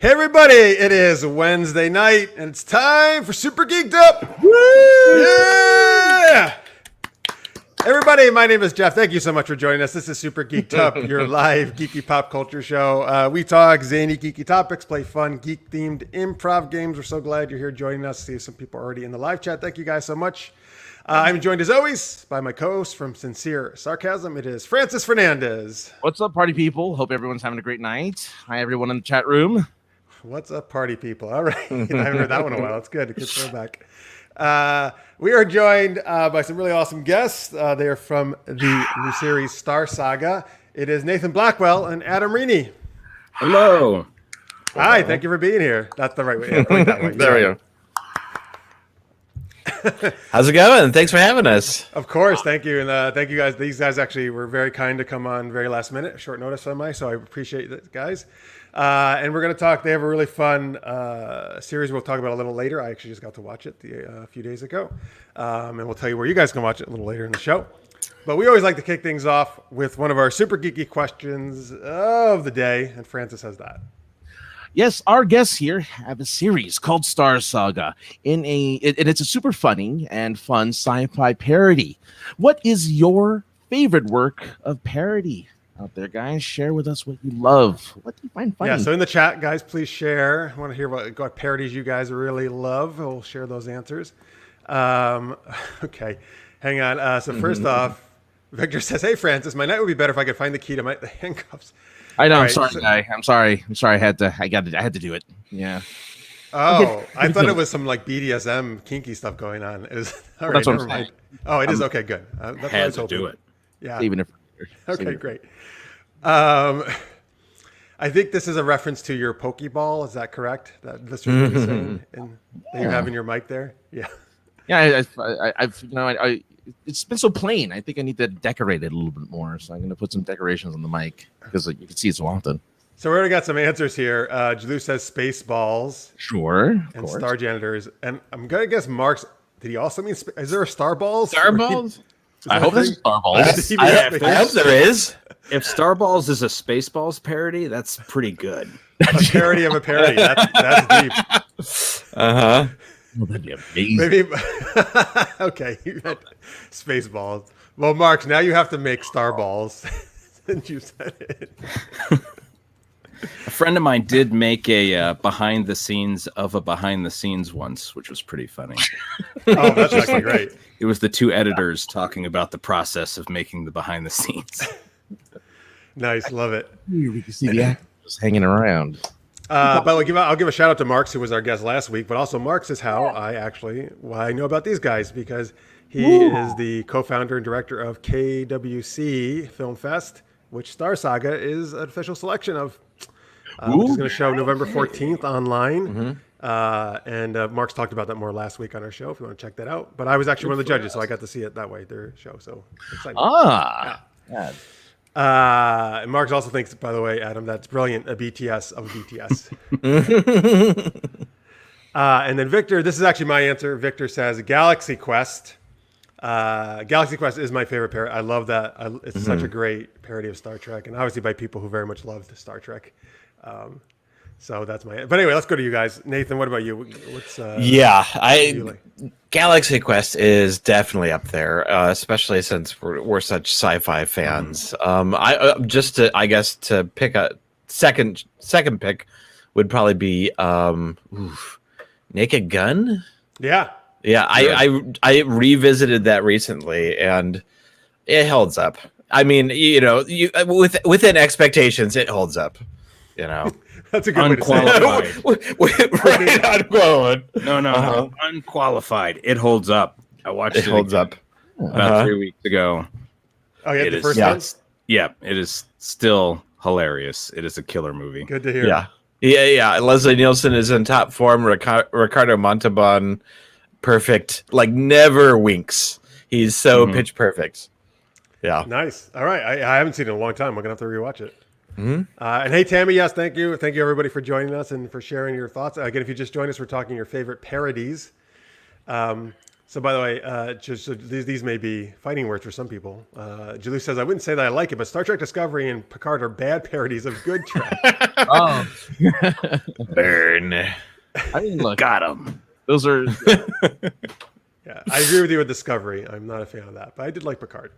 Hey everybody, it is Wednesday night and it's time for Super Geeked Up! Woo! Yeah! Everybody, my name is Jeff. Thank you so much for joining us. This is Super Geeked Up, your live geeky pop culture show. We talk zany geeky topics, play fun geek-themed improv games. We're so glad you're here joining us. See some people already in the live chat. Thank you guys so much. I'm joined as always by my co-host from Sincere Sarcasm. It is Francis Fernandez. What's up, party people? Hope everyone's having a great night. Hi, everyone in the chat room. What's up, party people? All right. I haven't heard that one in a while. It's good. Good throwback. We are joined by some really awesome guests. They are from the new series Star Saga. It is Nathan Blackwell and Adam Rini. Hello. Hi. Thank you for being here. That's the right way. Yeah, that way. There we go. How's it going? Thanks for having us. Of course. Thank you. And thank you guys. These guys actually were very kind to come on very last minute, short notice on so I appreciate it, guys. And we're going to talk. They have a really fun series we'll talk about a little later. I actually just got to watch it a few days ago. And we'll tell you where you guys can watch it a little later in the show. But we always like to kick things off with one of our super geeky questions of the day. And Francis has that. Yes, our guests here have a series called Star Saga. And it's a super funny and fun sci-fi parody. What is your favorite work of parody? Out there, guys, share with us what you love. What do you find funny? Yeah, so in the chat, guys, please share. I want to hear what parodies you guys really love. We'll share those answers. Okay, hang on. So first off, Victor says, "Hey, Francis, my night would be better if I could find the key to the handcuffs." I know. I'm sorry, guy. I'm sorry. I had to do it. Yeah. Oh, I thought it was some like BDSM kinky stuff going on. It was all right. Never mind. Oh, it is okay. Good. That's had to do it. Yeah. Even if. Okay, great. I think this is a reference to your Pokeball. Is that correct? That this was saying, and that you have in your mic there. Yeah. Yeah, I've it's been so plain. I think I need to decorate it a little bit more. So I'm going to put some decorations on the mic because you can see it so often. So we already got some answers here. Jalou says Spaceballs. Sure. And Star Janitors. And I'm going to guess Mark's. Did he also mean? Is there a Star Balls? Star Balls? I hope there's Star Balls. I hope there is. If Star Balls is a Spaceballs parody, that's pretty good. A parody of a parody. That's deep. Uh-huh. Well, that'd be amazing. Maybe. Okay. Spaceballs. Well, Mark, now you have to make Star Balls. Since you said it. A friend of mine did make a behind the scenes once, which was pretty funny. Oh, that's actually great. It was the two editors talking about the process of making the behind the scenes. Nice, love it. We can see the actors hanging around. But I'll give a shout out to Marks, who was our guest last week. But also, Marks is how I know about these guys because he is the co-founder and director of KWC Film Fest, which Star Saga is an official selection of. Which is going to show November 14th online. And Mark's talked about that more last week on our show if you want to check that out. But I was actually one of the judges, so I got to see it that way, their show. So exciting. Yeah. And Mark also thinks, by the way, Adam, that's brilliant, a BTS of BTS. And then Victor, this is actually my answer. Victor says Galaxy Quest. Galaxy Quest is my favorite parody. I love that. It's such a great parody of Star Trek, and obviously by people who very much love the Star Trek. So that's my. But anyway, let's go to you guys. Nathan, what about you? What's Galaxy Quest is definitely up there, especially since we're such sci-fi fans. I guess to pick a second pick would probably be Naked Gun. Yeah. Yeah, I revisited that recently, and it holds up. I mean, within expectations, it holds up. That's a good way to say it. Unqualified. No, unqualified. It holds up. I watched it. It holds up about 3 weeks ago. Oh, yeah, the first one? Yeah, it is still hilarious. It is a killer movie. Good to hear. Yeah. Leslie Nielsen is in top form. Ricardo Montalban, perfect. Like never winks. He's so pitch perfect. Yeah. Nice. All right. I haven't seen it in a long time. I'm gonna have to rewatch it. And hey, Tammy, yes, thank you everybody for joining us and for sharing your thoughts. Again, if you just joined us, we're talking your favorite parodies. So, by the way, just so these may be fighting words for some people. Julie says, I wouldn't say that I like it, but Star Trek Discovery and Picard are bad parodies of good Trek. Oh, Burn. I mean, look, Got him. those are. Yeah, I agree with you with Discovery. I'm not a fan of that, but I did like Picard.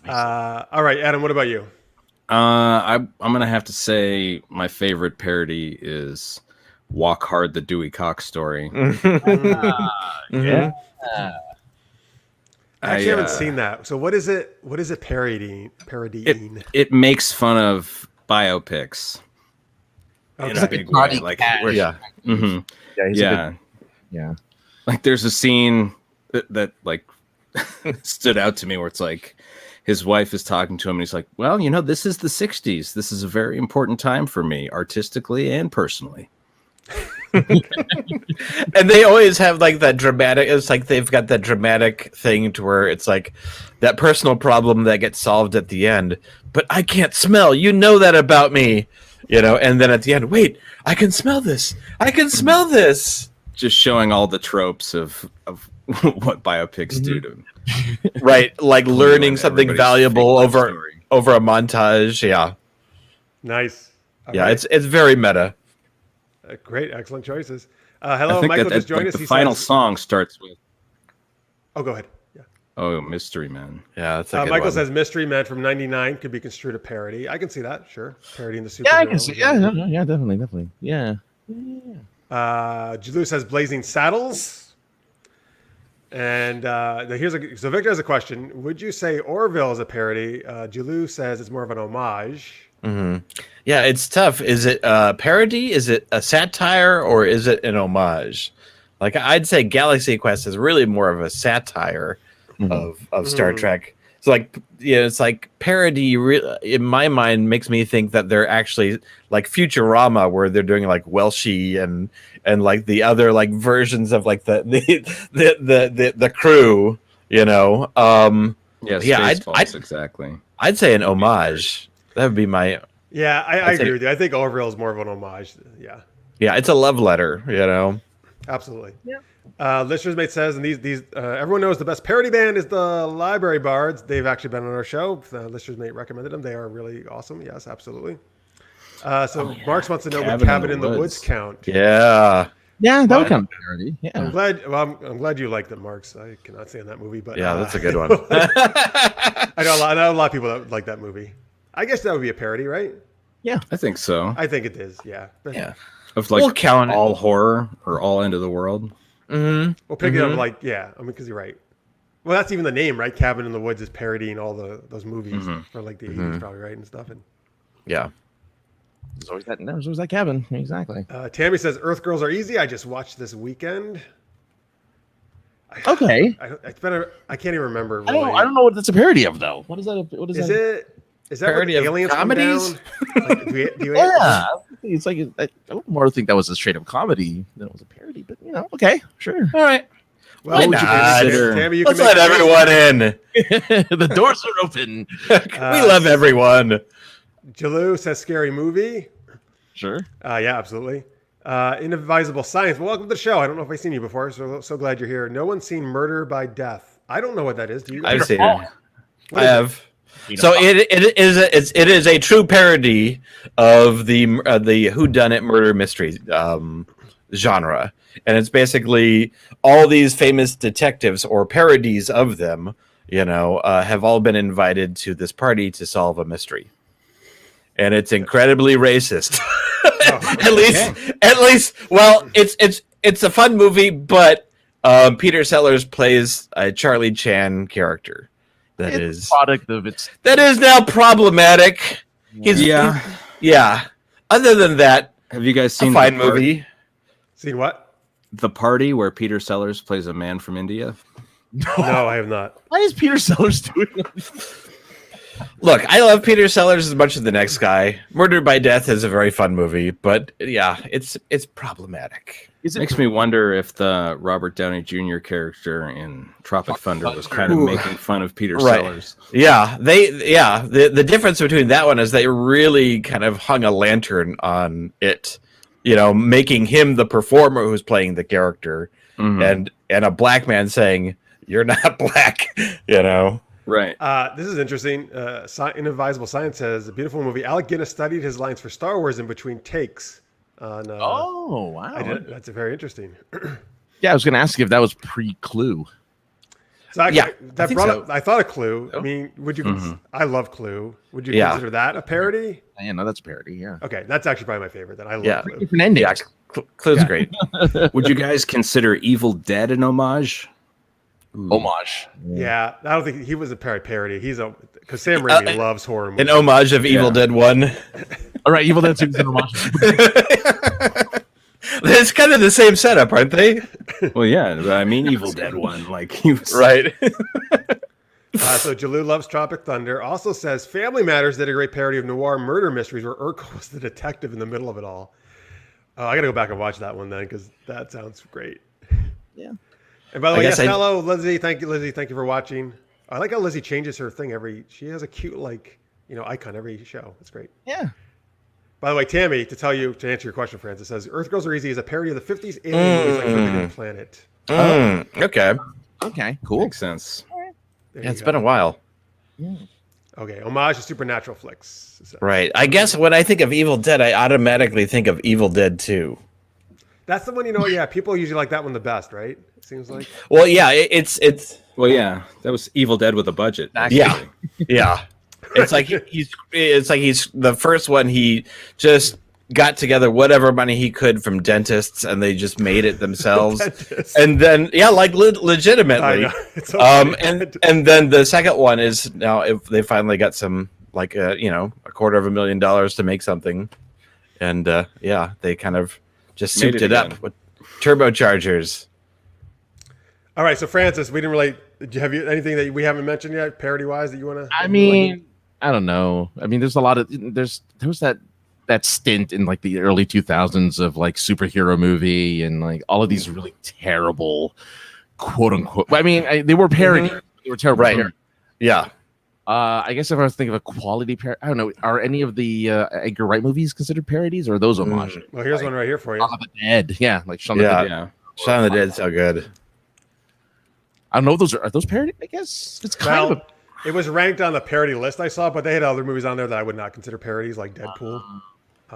All right, Adam, what about you? I'm gonna have to say my favorite parody is "Walk Hard: The Dewey Cox Story." Yeah. I actually haven't seen that. So what is it? What is it parodying? It makes fun of biopics in Okay. a like big a naughty way. Like, cat. Yeah. mhm. Yeah. He's a Yeah. Like there's a scene that like stood out to me where it's like his wife is talking to him and he's like, well, you know, this is the 60s. This is a very important time for me, artistically and personally. And they always have like that dramatic, it's like they've got that dramatic thing to where it's like that personal problem that gets solved at the end, but I can't smell, you know that about me, you know, and then at the end, wait, I can smell this, Just showing all the tropes of what biopics do to right, like learning something everybody's valuable fake life over story. a montage. Yeah. Nice. All Yeah, right. it's very meta. Great, excellent choices. I Hello, think Michael that just joined us. the He final says, song starts with oh, go ahead. Yeah. "Oh, Mystery Man." Yeah, that's a good Michael one. says Mystery Man from '99 could be construed a parody. I can see that. Sure, parodying the superhero. Yeah, I can see. Yeah, yeah, definitely. Yeah. Jalou says Blazing Saddles. And so Victor has a question. Would you say Orville is a parody? Jalou says it's more of an homage. Yeah, it's tough. Is it a parody? Is it a satire, or is it an homage? Like I'd say Galaxy Quest is really more of a satire of Star Trek. It's like, yeah, it's like parody. In my mind, makes me think that they're actually like Futurama, where they're doing like Welshie and like the other like versions of like the crew. You know, Spaceballs, exactly. I'd say an homage. That would be my. Yeah, I agree with you. I think Orville is more of an homage. Yeah, Yeah, it's a love letter. You know. absolutely. Yeah. Listener's Mate says, and these everyone knows the best parody band is the Library Bards. They've actually been on our show. Listener's Mate recommended them. They are really awesome. Yes, absolutely. So Marks wants to know what Cabin in the Woods count. Yeah. Yeah, that would count as a parody. Yeah. I'm glad you like them, Marks. I cannot stand that movie, but Yeah, that's a good one. I know a lot of people that like that movie. I guess that would be a parody, right? I think so. I think it is. Yeah. Yeah. Of like We'll count it. all horror or all end of the world. Well, pick it up like because you're right. Well, that's even the name, right? Cabin in the Woods is parodying all those movies for like the 80s, probably, right, and stuff. And Yeah. There's always that cabin. Exactly. Tammy says Earth Girls Are Easy. I just watched this weekend. Okay. I can't even remember. I Really. don't know what that's a parody of though. What is that? What is that? Is that Parody where the of aliens come comedies? down? Like, do you Yeah. It's like I would more think that was a straight up comedy than it was a parody. But okay, sure. All right. Well, Why would you not? consider- Tammy, you Let's can let make everyone in. The doors are open. We love everyone. Jalou says Scary Movie. Sure. Yeah, absolutely. Inadvisable Science. Well, welcome to the show. I don't know if I've seen you before, so glad you're here. No one's seen Murder by Death. I don't know what that is. Do you? I've seen Oh. it. I have. So it is a true parody of the whodunit murder mystery genre, and it's basically all these famous detectives or parodies of them, have all been invited to this party to solve a mystery, and it's incredibly racist. At least, well, it's a fun movie, but Peter Sellers plays a Charlie Chan character. That is product of its. That is now problematic. Yeah. Other than that, Have you guys a seen fine movie. Seen what? The Party, where Peter Sellers plays a man from India? No, I have not. Why is Peter Sellers doing Look, I love Peter Sellers as much as the next guy. Murder by Death is a very fun movie, but yeah, it's problematic. Is it Makes me wonder if the Robert Downey Jr. character in Tropic Thunder was kind of making fun of Peter Right. Sellers. Yeah, the difference between that one is they really kind of hung a lantern on it, making him the performer who's playing the character, and a black man saying, You're not black, you know. Right. This is interesting. Inadvisable Science says, a beautiful movie. Alec Guinness studied his lines for Star Wars in between takes. On, Oh, wow. That's very interesting. Yeah, I was going to ask you if that was pre-Clue. So Yeah, that think brought so. up. I thought of Clue. I mean, would you? I love Clue. Would you Yeah. consider that a parody? Yeah, no, that's a parody, yeah. Okay, that's actually probably my favorite. Then I love Yeah. Clue. Fernandez. Yeah, Clue's great. Would you guys consider Evil Dead an homage? Homage. Yeah, I don't think he was a parody. He's because Sam Raimi loves horror movies. An homage of Evil Dead 1. All right, Evil Dead 2 is an homage. It's kind of the same setup, aren't they? Well, yeah, but I mean Evil Dead 1. Like he was Right. So Jalou loves Tropic Thunder. Also says Family Matters did a great parody of noir murder mysteries where Urkel was the detective in the middle of it all. I got to go back and watch that one then because that sounds great. Yeah. And by the way, guess yes, hello, Lizzie. Thank you, Lizzie. Thank you for watching. I like how Lizzie changes her thing she has a cute, icon every show. It's great. Yeah. By the way, Tammy, to answer your question, Francis, says Earth Girls Are Easy is a parody of the 50s alien movies like Forbidden Planet. Okay. Okay, cool. makes sense. There Yeah, it's you been go. a while. Okay, homage to supernatural flicks. So Right. I guess when I think of Evil Dead, I automatically think of Evil Dead 2. that's the one, yeah, people usually like that one the best, right? It seems like. Well, yeah, it's Well, yeah, that was Evil Dead with a budget. yeah. Yeah. It's like he's the first one. He just got together whatever money he could from dentists, and they just made it themselves. Dentists. And then, yeah, like I legitimately. know. It's so funny. And then the second one is now if they finally got some like $250,000 to make something, and yeah, they kind of just Made souped it it up again. with turbochargers. All right, so Francis, we didn't really. Have you anything that we haven't mentioned yet, parody wise, that you want to? I mean, I don't know. I mean, there's a lot of there was that stint in like the early 2000s of like superhero movie and like all of these really terrible quote unquote. I mean, they were parody. They were terrible. Right. parody. Yeah. I guess if I was thinking of a quality parody, I don't know. Are any of the Edgar Wright movies considered parodies, or are those homage? Well, here's one right here for you. Shaun of the Dead. Yeah, like Shaun of Yeah. the Dead. Yeah. Shaun of the Dead's so good. I don't know. Are those parody? I guess it's kind Well, of. it was ranked on the parody list I saw, but they had other movies on there that I would not consider parodies, like Deadpool.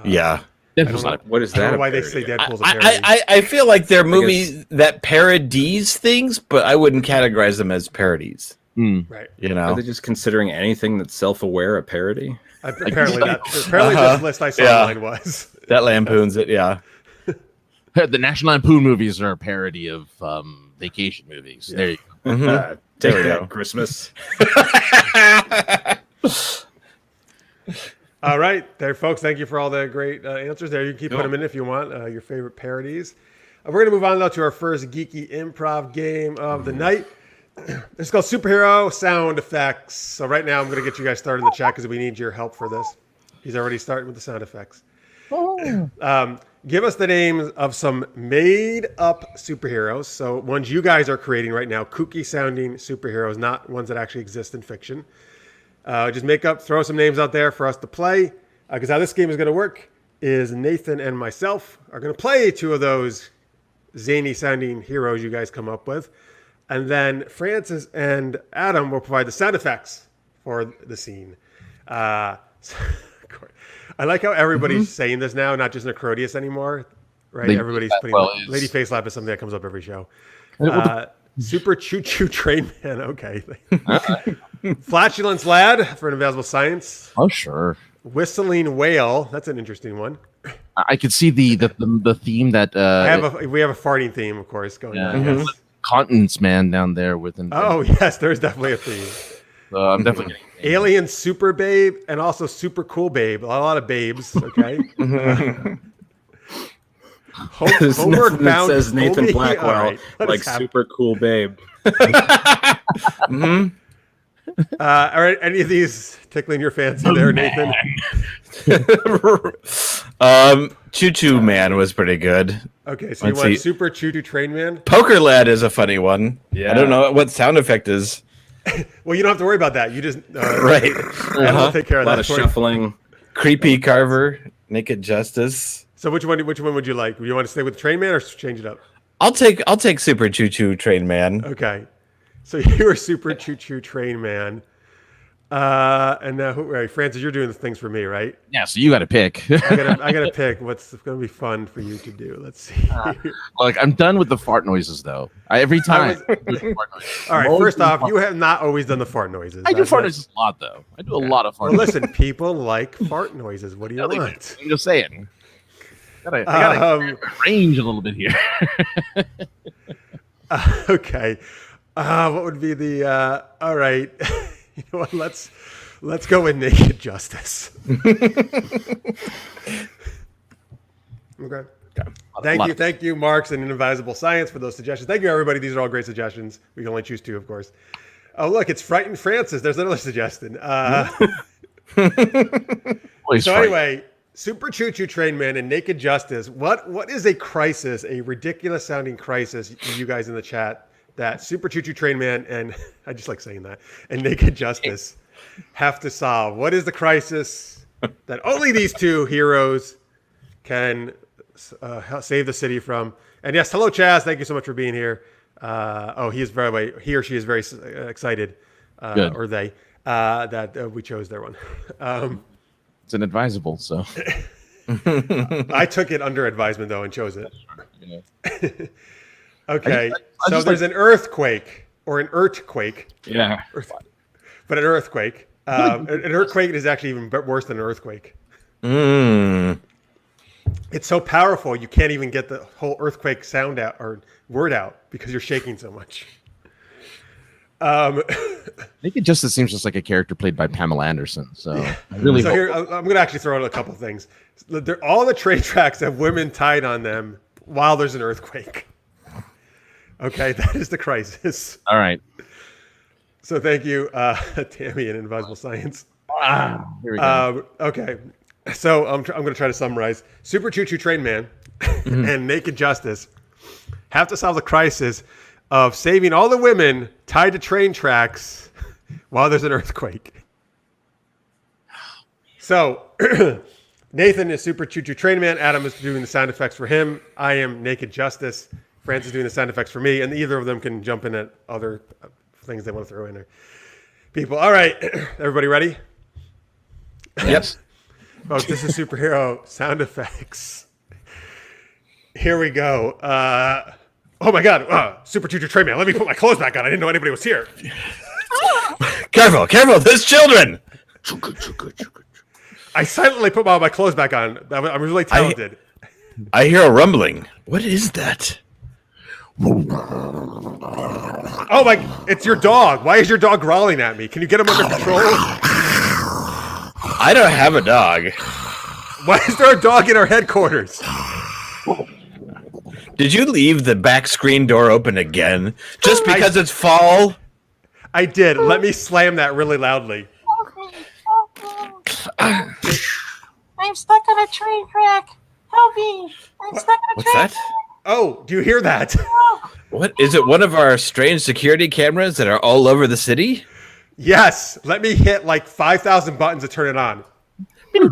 Yeah. Deadpool's know. not. What is I don't that? know a why they parody say of? Deadpool's a parody. I feel like they're movies that parodies things, but I wouldn't categorize them as parodies. Right. You Are know? they just considering anything that's self-aware a parody? Apparently, this list I saw Yeah. online was. That lampoons it, yeah. The National Lampoon movies are a parody of vacation movies. There you go. Take There we that, go. Christmas. All right, there, folks. Thank you for all the great answers there. You can keep putting them in if you want, your favorite parodies. We're going to move on now to our first geeky improv game of the night. It's called Superhero Sound Effects. So right now I'm going to get you guys started in the chat because we need your help for this. He's already starting with the sound effects. Give us the names of some made-up superheroes. So ones you guys are creating right now, kooky-sounding superheroes, not ones that actually exist in fiction. Just throw some names out there for us to play. Because how this game is going to work is Nathan and myself are going to play two of those zany-sounding heroes you guys come up with. And then Francis and Adam will provide the sound effects for the scene. I like how everybody's saying this now, not just Necrodius anymor, right? Lady Everybody's putting Blackwell is- Lady Face Lap is something that comes up every show. What Super Choo Choo Train Man, okay. Flatulence Lad for Invisible Science. Oh, sure. Whistling Whale, that's an interesting one. I could see the theme that We have a farting theme, of course, going on. Yes. Continence Man down there with an. Oh, yes, there's definitely a theme. I'm definitely getting Alien Super Babe and also Super Cool Babe. A lot of babes, okay? There's Homeward nothing that Bound says Nathan Homie? Blackwell, All right, let like us have- super cool babe. All right, any of these tickling your fancy there, Nathan? Choo Choo Man was pretty good. Okay, so Let's you want see. Super Choo Choo Train Man? Poker Lad is a funny one. Yeah. I don't know what sound effect is. Well, you don't have to worry about that. You just Right. I'll take care A of lot that of for you. shuffling. Creepy Carver, Naked Justice. So which one would you like? Do you want to stay with Train Man or change it up? I'll take Super Choo Choo Train Man. Okay. So you were Super Choo Choo Train Man. And now, right, Francis, you're doing the things for me, right? Yeah, so you got to pick. I gotta pick what's going to be fun for you to do. Let's see. Look, I'm done with the fart noises, though. Every time. All right, first off, you have not always done the fart noises. I do fart noises a lot, though. I do a lot of fart Well, noises. listen, people like fart noises. What do you want? I'm just saying. I gotta range a little bit here. Okay. What would be the all right. You know what? Let's go with Naked Justice. Okay. Thank you, Marks and Inadvisable Science for those suggestions. Thank you, everybody. These are all great suggestions. We can only choose two, of course. Oh, look, it's Frightened Francis. There's another suggestion. Anyway, Super Choo Choo Train Man and Naked Justice. What is a crisis, a ridiculous sounding crisis, you guys in the chat, that Super Choo Choo Train Man and I just like saying that, and Naked Justice have to solve? What is the crisis that only these two heroes can save the city from? And yes, hello, Chaz. Thank you so much for being here. He or she is very excited, or they, that we chose their one. It's inadvisable, so. I took it under advisement, though, and chose it. Okay, so there's an earthquake, or an earthquake. Yeah. But an earthquake. An earthquake is actually even worse than an earthquake. It's so powerful, you can't even get the whole earthquake sound out or word out because you're shaking so much. Naked Justice seems just like a character played by Pamela Anderson. So I really so here, I'm going to actually throw out a couple things. All the train tracks have women tied on them while there's an earthquake. Okay, that is the crisis. All right. So thank you, Tammy and Invisible Science. Here we go. Okay, so I'm going to try to summarize. Super Choo Choo Train Man and Naked Justice have to solve the crisis of saving all the women tied to train tracks while there's an earthquake. So Nathan is Super Choo Choo Train Man. Adam is doing the sound effects for him. I am Naked Justice. Francis is doing the sound effects for me, and either of them can jump in at other things they want to throw in there. People, all right, everybody ready? Yes. Folks, this is superhero sound effects. Here we go. Oh my God, Super Choo Choo Train Man. Let me put my clothes back on. I didn't know anybody was here. Careful, there's children. I silently put all my clothes back on. I'm really talented. I hear a rumbling. What is that? Oh my, it's your dog. Why is your dog growling at me? Can you get him under control? I don't have a dog. Why is there a dog in our headquarters? Did you leave the back screen door open again? Just because it's fall? I did. Let me slam that really loudly. I'm stuck on a train track. Help me. I'm stuck on a What's train that? Oh, do you hear that? What is it? One of our strange security cameras that are all over the city? Yes. Let me hit like 5,000 buttons to turn it on. Here,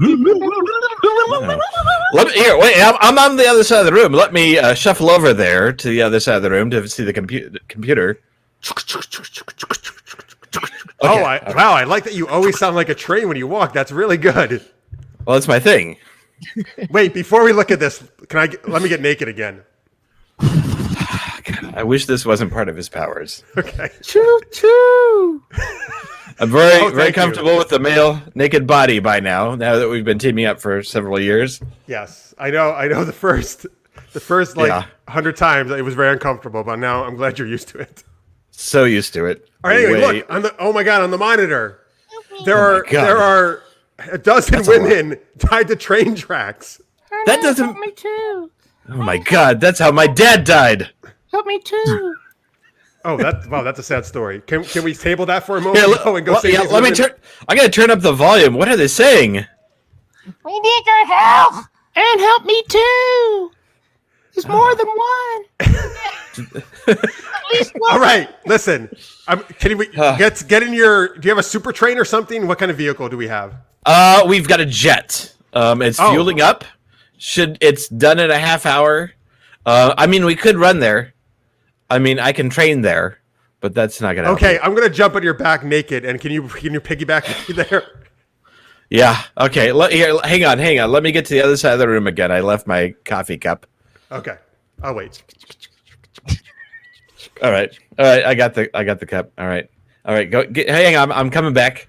wait. I'm on the other side of the room. Let me shuffle over there to the other side of the room to see the computer. Okay. Wow, I like that you always sound like a train when you walk. That's really good. Well, that's my thing. Wait, before we look at this, let me get naked again. God, I wish this wasn't part of his powers. Okay. Choo choo. I'm very thank comfortable with the male naked body by now that we've been teaming up for several years. Yes, I know. The first 100 times it was very uncomfortable, but now I'm glad you're used to it. So used to it. All right, anyway, look oh my God, on the monitor, there are a dozen women tied to train tracks. That doesn't. Help me too. Oh my God, that's how my dad died. Help me too. Oh, that's a sad story. Can we table that for a moment? Let me turn. I gotta turn up the volume. What are they saying? We need your help. And help me too. There's more than one. At least one. All right, listen. Can we get in your? Do you have a super train or something? What kind of vehicle do we have? We've got a jet. It's fueling up. It's done in a half hour. I mean, we could run there. I mean, I can train there, but that's not gonna. Okay, help I'm gonna jump on your back naked, and can you piggyback me there? you. Yeah. Okay. Here, hang on. Let me get to the other side of the room again. I left my coffee cup. Okay, I'll wait. All right. I got the cup. All right. Go. Hang on. I'm coming back.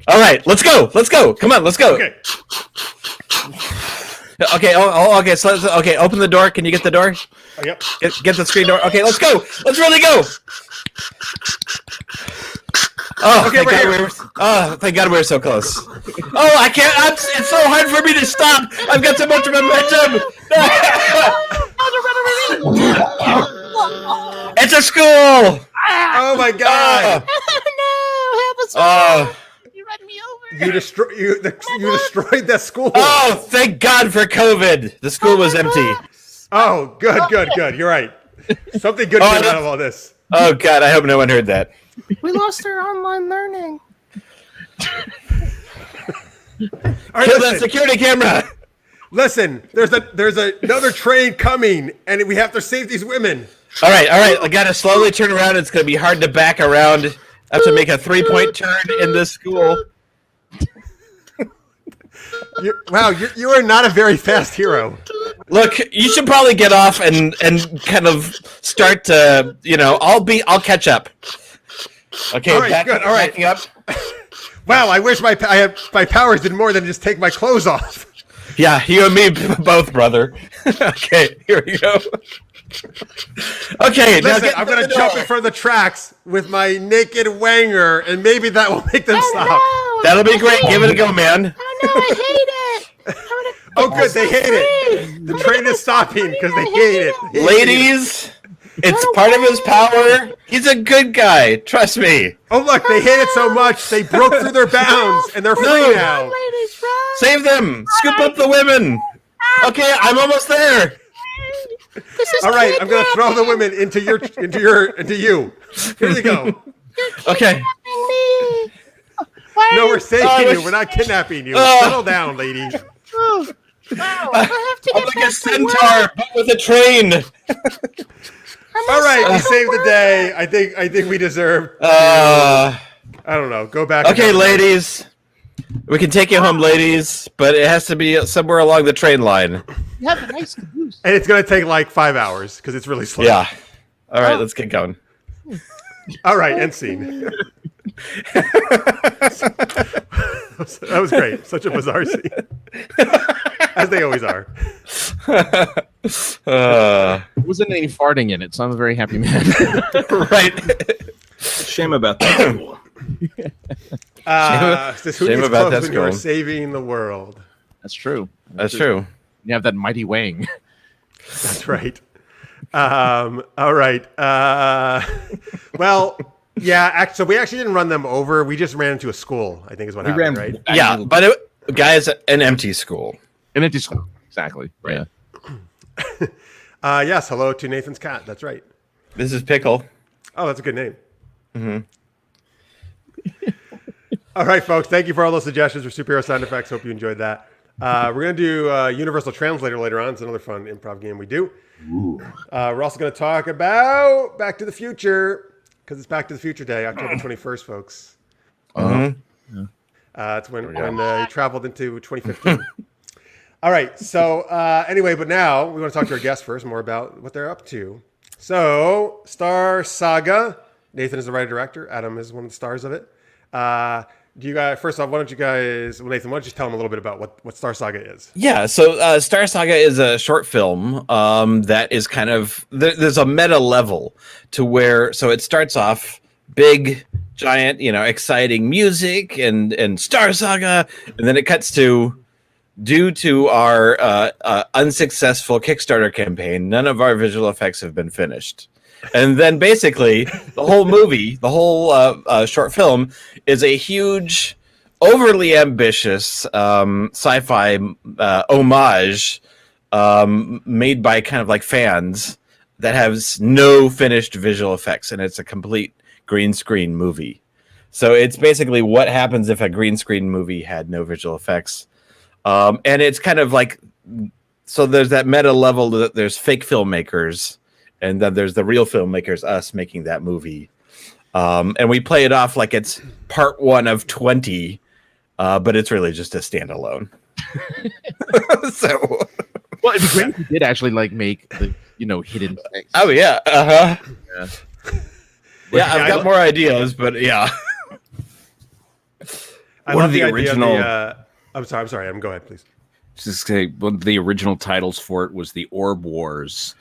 All right. Let's go. Come on. Let's go. Okay. Okay. Okay. So okay. Open the door. Can you get the door? Oh, yep. Get the screen door. Okay. Let's go. Let's really go. Oh, Okay, we're here. Thank God we're so close. Oh, I can't. It's so hard for me to stop. I've got so much momentum. It's a school. Oh my God! No, help us! You run me over. You destroyed that school. Oh, thank God for COVID. The school was empty. Oh, good. You're right. Something good came out of all this. Oh God, I hope no one heard that. We lost our online learning. All right, Kill that security camera. Listen, there's another train coming, and we have to save these women. All right. I gotta slowly turn around. It's gonna be hard to back around. I have to make a 3-point turn in this school. You are not a very fast hero. Look, you should probably get off and kind of start to, I'll catch up. Okay, All right, good. All right. backing up. Wow, I wish my powers did more than just take my clothes off. Yeah, you and me both, brother. Okay, here we go. Okay, Listen, I'm going to jump in front of the tracks with my naked wanger, and maybe that will make them stop. No, That'll be great. Give it a go, man. Oh no, I hate it. Oh, good. They hate it. The train is stopping because they hate it. Ladies, it's part of his power. He's a good guy. Trust me. Oh, look. They hate it so much, they broke through their bounds, and they're free now. Ladies, run. Save them. Scoop up the women. Okay, I'm almost there. All right, I'm going to throw the women into you. Here you go. Okay. Me. No, we're saving you. We're not kidnapping you. Settle down, lady. Oh, wow. I have to I'm get like a back to centaur, work. but with a train. All right, we saved the day. I think we deserve. Uh, I don't know. Go back. okay, ladies. We can take you home, ladies, but it has to be somewhere along the train line. You have a nice caboose. And it's going to take like 5 hours because it's really slow. Yeah. All right, let's get going. All right, end scene. That was great. Such a bizarre scene. As they always are. There wasn't any farting in it, so I'm a very happy man. Right. Shame about that. Who shame needs about clothes that when you're school. saving the world? That's true. That's true. You have that mighty wang. That's right. All right. Well, yeah. So we actually didn't run them over. We just ran into a school, I think is what happened, right? Yeah, but guys, an empty school. An empty school. Exactly. Right. Yeah. Yes. Hello to Nathan's cat. That's right. This is Pickle. Oh, that's a good name. Mm-hmm. All right, folks. Thank you for all those suggestions for superhero sound effects. Hope you enjoyed that. We're going to do Universal Translator later on. It's another fun improv game we do. We're also going to talk about Back to the Future because it's Back to the Future Day, October 21st, folks. It's when he traveled into 2015. All right. So anyway, but now we want to talk to our guests first more about what they're up to. So Star Saga. Nathan is the writer-director. Adam is one of the stars of it. Do you guys, first off, Nathan, why don't you tell them a little bit about what Star Saga is? Yeah, so Star Saga is a short film that is kind of, there's a meta level to where, so it starts off big, giant, exciting music and Star Saga, and then it cuts to, due to our unsuccessful Kickstarter campaign, none of our visual effects have been finished. And then basically the whole movie, the whole short film is a huge, overly ambitious sci-fi homage made by kind of like fans that has no finished visual effects. And it's a complete green screen movie. So it's basically what happens if a green screen movie had no visual effects. And it's kind of like, so there's that meta level that there's fake filmmakers and then there's the real filmmakers, us making that movie. And we play it off like it's part 1 of 20, but it's really just a standalone. So, well, it'd be great if you did actually like make the hidden things. Oh yeah, yeah. I've got more ideas, but yeah. I One love of the original. I'm sorry. Go ahead, please. Just say one of the original titles for it was the Orb Wars.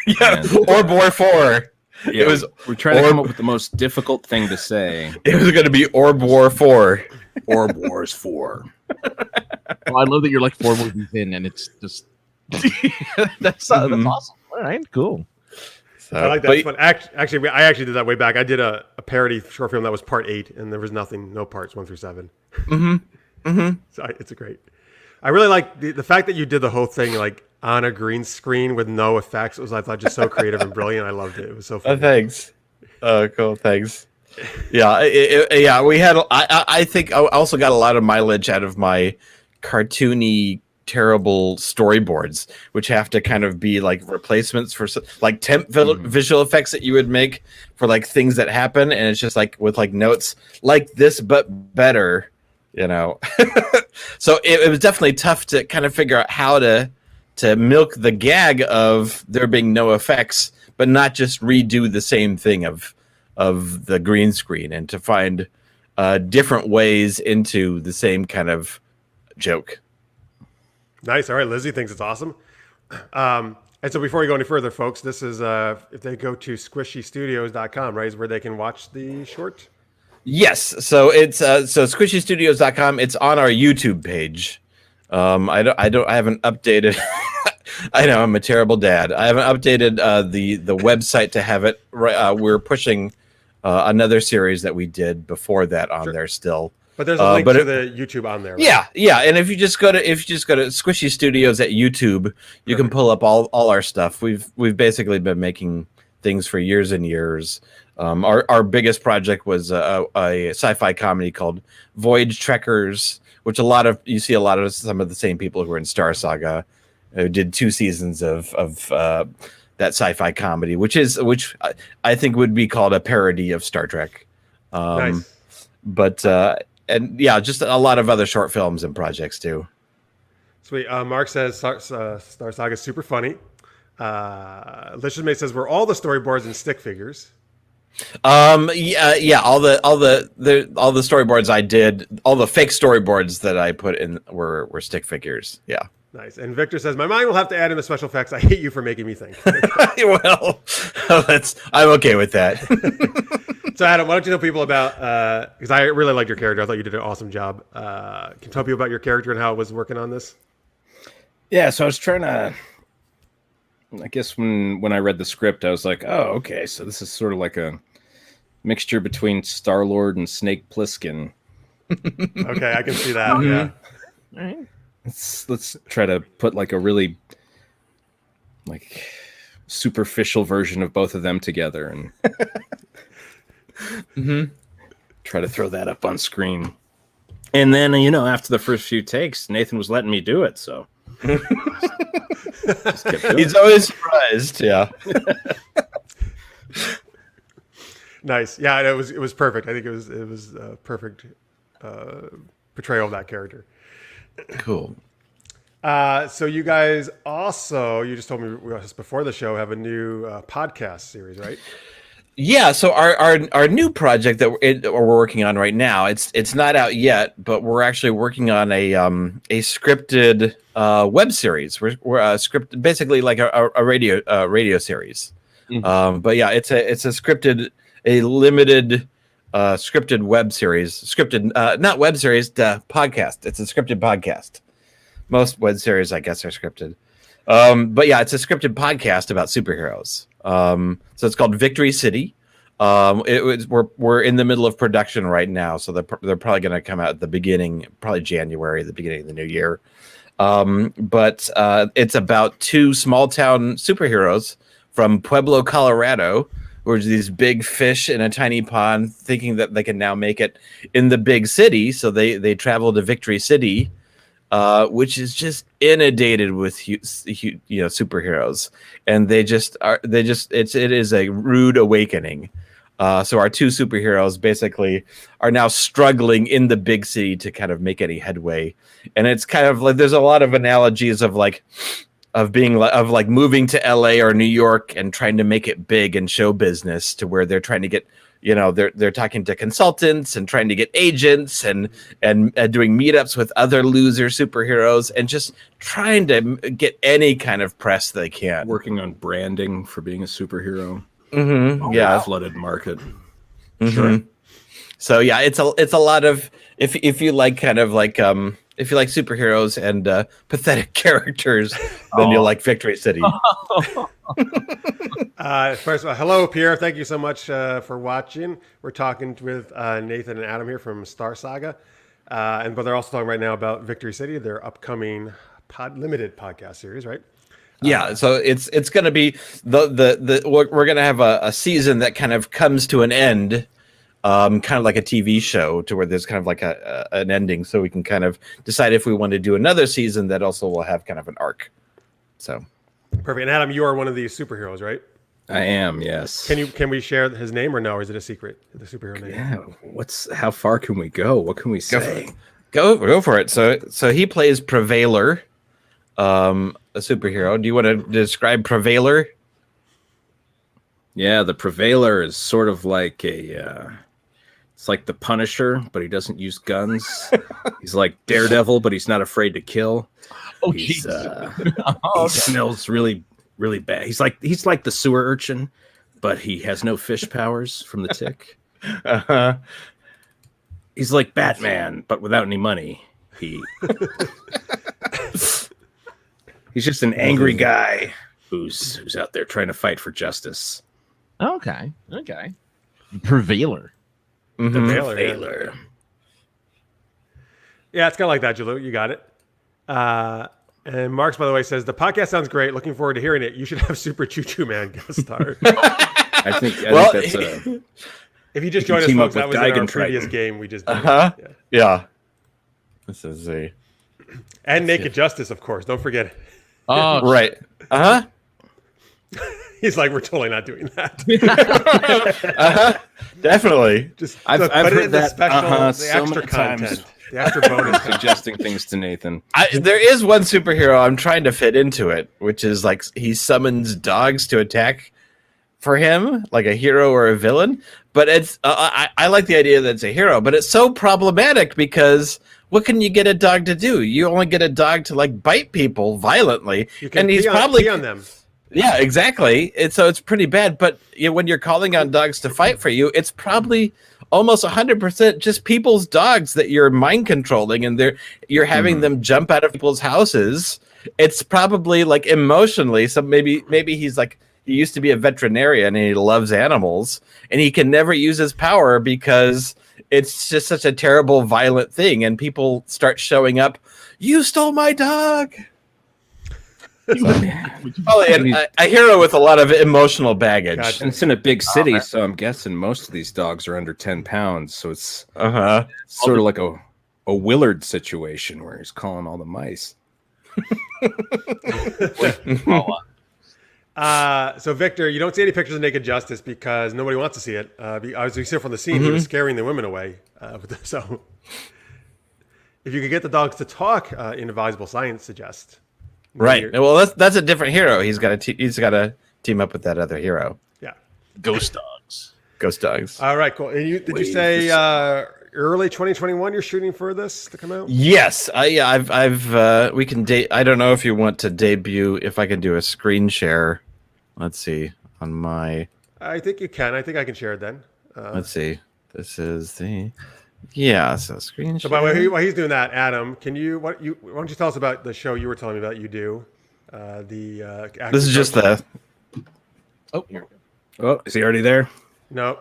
Yeah, Orb War 4. Yeah, it was. We're trying to come up with the most difficult thing to say. It was going to be Orb War 4. Orb Wars 4. Well, I love that you're like 4 movies in, and it's just that's awesome. All right, cool. So, I like that. But actually, I actually did that way back. I did a parody short film that was part 8, and there was no parts 1 through 7. So it's a great. I really like the fact that you did the whole thing like on a green screen with no effects. It was, I thought, just so creative and brilliant. I loved it. It was so fun. Thanks. Cool. Thanks. Yeah. Yeah. We had. I think I also got a lot of mileage out of my cartoony, terrible storyboards, which have to kind of be like replacements for like temp visual effects that you would make for like things that happen, and it's just like with like notes like this but better, So it was definitely tough to kind of figure out how to milk the gag of there being no effects, but not just redo the same thing of the green screen, and to find different ways into the same kind of joke. Nice. All right. Lizzie thinks it's awesome. And so before we go any further, folks, this is if they go to squishystudios.com, right, is where they can watch the short. Yes. So it's squishystudios.com. It's on our YouTube page. I haven't updated. I know I'm a terrible dad. I haven't updated the website to have it. We're pushing another series that we did before that on there still. But there's a link to the YouTube on there. Right? Yeah. And if you just go to Squishy Studios at YouTube, you can pull up all our stuff. We've basically been making things for years and years. Our biggest project was a sci-fi comedy called Voyage Trekkers, which you see a lot of some of the same people who were in Star Saga, who did 2 seasons of that sci-fi comedy, which I think would be called a parody of Star Trek. Nice. But and yeah, just a lot of other short films and projects too. Sweet. Mark says Star Saga is super funny. Licious May says we're all the storyboards and stick figures. Yeah, all the storyboards I did, all the fake storyboards that I put in were stick figures. Yeah. Nice. And Victor says, my mind will have to add in the special effects. I hate you for making me think. Well, I'm okay with that. So Adam, why don't you tell people about, because I really liked your character. I thought you did an awesome job. Can you tell people about your character and how it was working on this? Yeah, so I was trying to, I guess when I read the script, I was like, oh, okay, so this is sort of like a mixture between Star-Lord and Snake Plissken. Okay, I can see that. Yeah. All right. Let's try to put like a really like superficial version of both of them together and try to throw that up on screen. And then, after the first few takes, Nathan was letting me do it. So just kept going. He's always surprised. Yeah. Nice. Yeah, it was perfect. I think it was a perfect portrayal of that character. Cool. So you guys also, you just told me just before the show, have a new podcast series, right? Yeah. So our new project that we're working on right now, it's not out yet, but we're actually working on a scripted web series. We're scripted, basically like a radio series. Mm-hmm. But yeah, it's a limited scripted web series, not web series, podcast. It's a scripted podcast. Most web series, I guess, are scripted. But yeah, it's a scripted podcast about superheroes. So it's called Victory City. We're in the middle of production right now, so they're probably going to come out at the beginning, probably January, the beginning of the new year. But it's about 2 small town superheroes from Pueblo, Colorado, who are these big fish in a tiny pond, thinking that they can now make it in the big city. So they travel to Victory City which is just inundated with superheroes, and it is a rude awakening. So our two superheroes basically are now struggling in the big city to kind of make any headway, and it's kind of like there's a lot of analogies of moving to LA or New York and trying to make it big in show business, to where they're trying to get, they're talking to consultants and trying to get agents and doing meetups with other loser superheroes and just trying to get any kind of press they can. Working on branding for being a superhero. Mm-hmm. Yeah, flooded market. Mm-hmm. Sure. So yeah, it's a lot of if you like kind of like if you like superheroes and pathetic characters, then you'll like Victory City. First of all, hello, Pierre. Thank you so much for watching. We're talking with Nathan and Adam here from Star Saga, but they're also talking right now about Victory City, their upcoming limited podcast series, right? Yeah, so it's going to be we're going to have a season that kind of comes to an end, kind of like a TV show, to where there's kind of like an ending, so we can kind of decide if we want to do another season that also will have kind of an arc. So perfect. And Adam, you are one of these superheroes, right? I am, yes. Can we share his name, or no? Or is it a secret? The superhero name? Yeah. How far can we go? What can we say? Go for it. So he plays Prevailer, a superhero. Do you want to describe Prevailer? Yeah, the Prevailer is sort of like it's like the Punisher, but he doesn't use guns. He's like Daredevil, but he's not afraid to kill. Oh, he smells really, really bad. He's like the sewer urchin, but he has no fish powers from the tick. Uh-huh. He's like Batman, but without any money. He's just an angry guy who's out there trying to fight for justice. Okay. Prevailer. The Prevailer. Prevailer. Yeah, it's kind of like that, Jalou. You got it. And Marks, by the way, says, the podcast sounds great. Looking forward to hearing it. You should have Super Choo Choo Man guest star. I think that's a... If you just joined us, folks, that was in our previous game we just did. Yeah. This is a... And Naked Justice, of course. Don't forget it. Oh, right. Uh-huh. He's like, we're totally not doing that. Uh-huh. Definitely. Just I've put heard it in the that, special, the so extra many content. times. The extra bonus. Suggesting things to Nathan. There is one superhero I'm trying to fit into it, which is like he summons dogs to attack for him, like a hero or a villain. But it's I like the idea that it's a hero, but it's so problematic because what can you get a dog to do? You only get a dog to like bite people violently, You can and he's pee on them. Yeah, exactly. So it's pretty bad. But when you're calling on dogs to fight for you, it's probably almost 100% just people's dogs that you're mind controlling, and you're having them jump out of people's houses. It's probably like emotionally. So maybe he's like, he used to be a veterinarian and he loves animals, and he can never use his power because it's just such a terrible, violent thing. And people start showing up. You stole my dog. Probably a hero with a lot of emotional baggage. Gotcha. And it's in a big city, so I'm guessing most of these dogs are under 10 pounds. So it's sort of like a Willard situation where he's calling all the mice. So Victor, you don't see any pictures of Naked Justice because nobody wants to see it. As we see from the scene, he was scaring the women away. So if you could get the dogs to talk, Invisible Science suggests. Right. Well, that's a different hero. He's got to team up with that other hero. Yeah. Ghost dogs. All right, cool. And did you say early 2021 you're shooting for this to come out? Yes. We can date. I don't know if you want to debut, if I can do a screen share. Let's see on my. I think you can. I think I can share it then. Let's see. This is the. Yeah, so screen share. So by the way, while he's doing that, Adam, why don't you tell us about the show you were telling me about you do? This is just the. Oh, here. Oh, is he already there? No.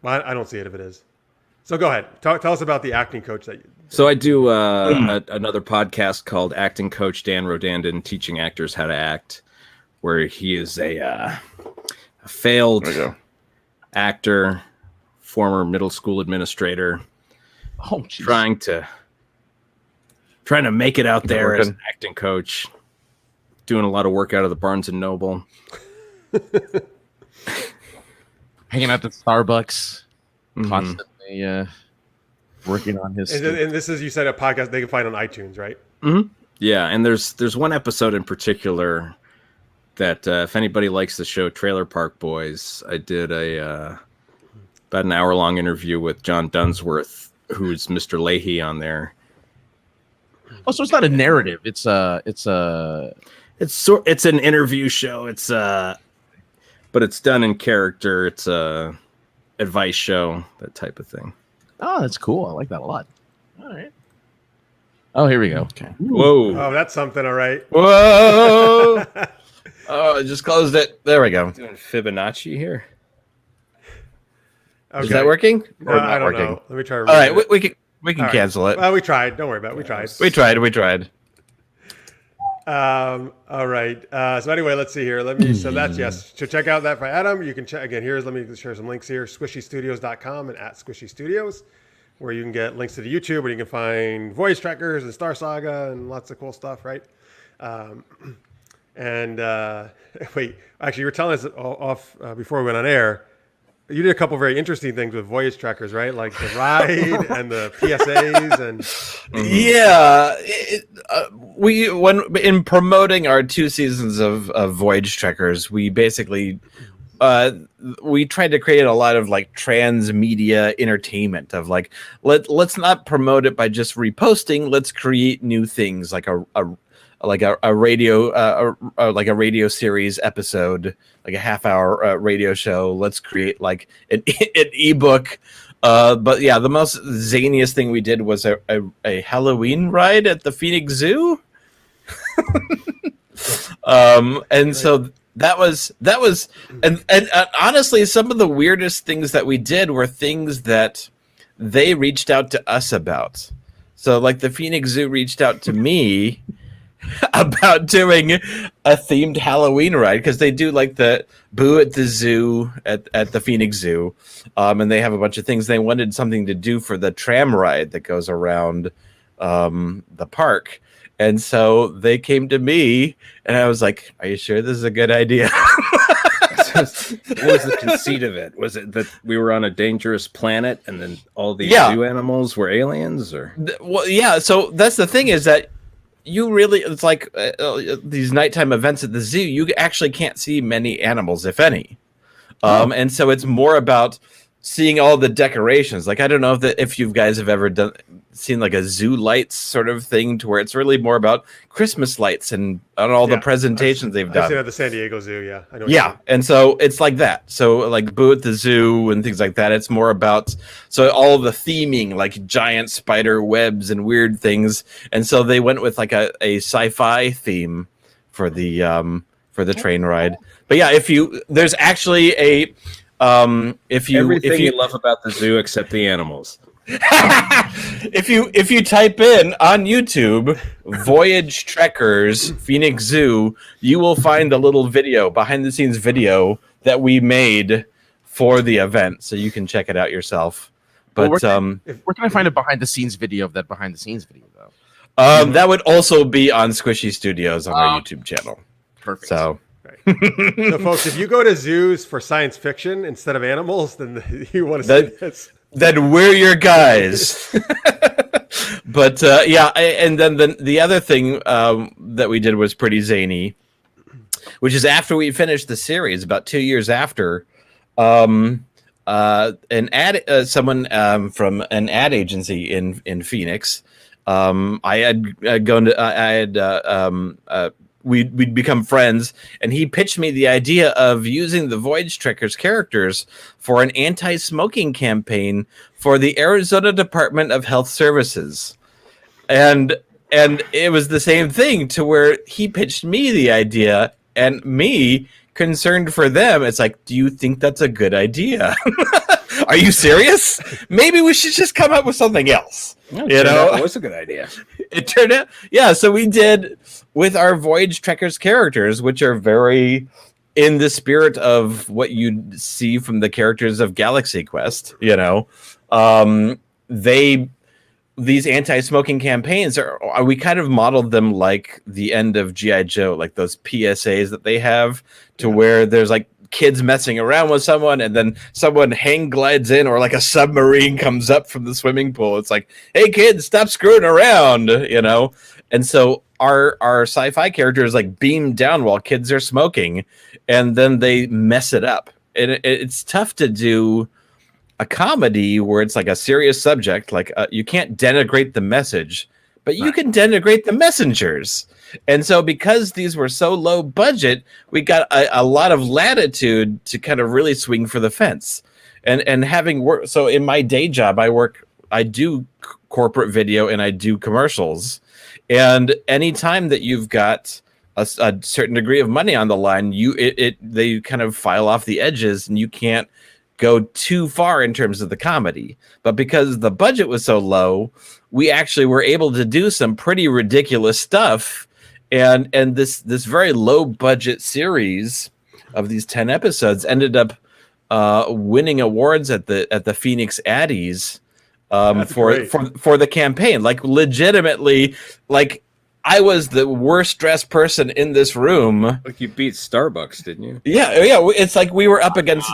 Well, I don't see it if it is. So go ahead. Tell us about the acting coach that you... So I do another podcast called Acting Coach Dan Rodandin, teaching actors how to act, where he is a failed actor, former middle school administrator, trying to Trying to make it out there as working? an acting coach. Doing a lot of work out of the Barnes and Noble. Hanging out at Starbucks, Mhm. constantly working on his. And this is, you said, a podcast they can find on iTunes, right? Yeah, and there's one episode in particular that if anybody likes the show Trailer Park Boys, I did a about an hour-long interview with John Dunsworth, who's Mr. Leahy on there. Oh, so it's not a narrative. It's an interview show. But it's done in character. It's a advice show, that type of thing. Oh, that's cool. I like that a lot. All right. Oh, here we go. Okay. Whoa. Oh, that's something. All right. Whoa! Oh, I just closed it. There we go. Doing Fibonacci here. Okay. Is that working? No, Or I not don't working? know. Let me try. All right, we can All right. cancel it. Well, we tried. Don't worry about it. We tried. We tried. All right. So anyway, let's see here. So that's yes. So check out that for Adam. You can check again. Let me share some links here. SquishyStudios.com and @SquishyStudios, where you can get links to the YouTube, where you can find voice trackers and Star Saga and lots of cool stuff. Right. Wait. Actually, you were telling us off before we went on air. You did a couple very interesting things with voice trackers, right? Like the ride and the PSAs and. Yeah, when in promoting our 2 seasons of Voyage Trekkers, we basically we tried to create a lot of like transmedia entertainment of like let's not promote it by just reposting. Let's create new things like a radio series episode, like a half-hour radio show. Let's create like an ebook. But yeah, the most zaniest thing we did was a Halloween ride at the Phoenix Zoo. And so that was and honestly, some of the weirdest things that we did were things that they reached out to us about. So like the Phoenix Zoo reached out to me about doing a themed Halloween ride, because they do like the Boo at the Zoo at the Phoenix Zoo, and they have a bunch of things. They wanted something to do for the tram ride that goes around the park, and so they came to me, and I was like, "Are you sure this is a good idea?" What was the conceit of it? Was it that we were on a dangerous planet and then all these zoo animals were aliens, or? Well, yeah. So that's the thing, is that you really, it's like these nighttime events at the zoo, you actually can't see many animals, if any. And so it's more about seeing all the decorations. Like, I don't know if you guys have ever seen like a zoo lights sort of thing, to where it's really more about Christmas lights and all the presentations they've done. I've seen at the San Diego Zoo, yeah. I know what Yeah, and so it's like that. So like Boo at the Zoo and things like that. It's more about all of the theming, like giant spider webs and weird things. And so they went with like a sci-fi theme for the train ride. But yeah, there's actually a Everything you love about the zoo except the animals. if you type in on YouTube Voyage Trekkers Phoenix Zoo, you will find a little video, behind the scenes video that we made for the event, so you can check it out yourself. But where can I find a behind the scenes video of that behind the scenes video though? That would also be on Squishy Studios on our YouTube channel. Perfect. So So, folks, if you go to zoos for science fiction instead of animals, then you want to see this. Then we're your guys. But and then the other thing that we did was pretty zany, which is after we finished the series, about 2 years after, someone from an ad agency in Phoenix, we'd become friends, and he pitched me the idea of using the Voyage Trekkers characters for an anti-smoking campaign for the Arizona Department of Health Services. And it was the same thing, to where he pitched me the idea, and me, concerned for them, it's like, do you think that's a good idea? Are you serious? Maybe we should just come up with something else. It was a good idea. It turned out, yeah. So we did with our Voyage Trekkers characters, which are very in the spirit of what you'd see from the characters of Galaxy Quest. these anti-smoking campaigns we kind of modeled them like the end of GI Joe, like those PSAs that they have to where there's like kids messing around with someone and then someone hang glides in, or like a submarine comes up from the swimming pool. It's like, hey kids, stop screwing around, you know? And so our sci-fi characters like beam down while kids are smoking, and then they mess it up. And it's tough to do a comedy where it's like a serious subject, like you can't denigrate the message, but you can denigrate the messengers. And so because these were so low budget, we got a lot of latitude to kind of really swing for the fence. And having worked, so in my day job, I do corporate video and I do commercials. And anytime that you've got a certain degree of money on the line, they kind of file off the edges, and you can't go too far in terms of the comedy. But because the budget was so low, we actually were able to do some pretty ridiculous stuff. And this very low budget series of these 10 episodes ended up winning awards at the Phoenix Addies for the campaign. Like legitimately, like I was the worst dressed person in this room. Like you beat Starbucks, didn't you? Yeah. It's like we were up against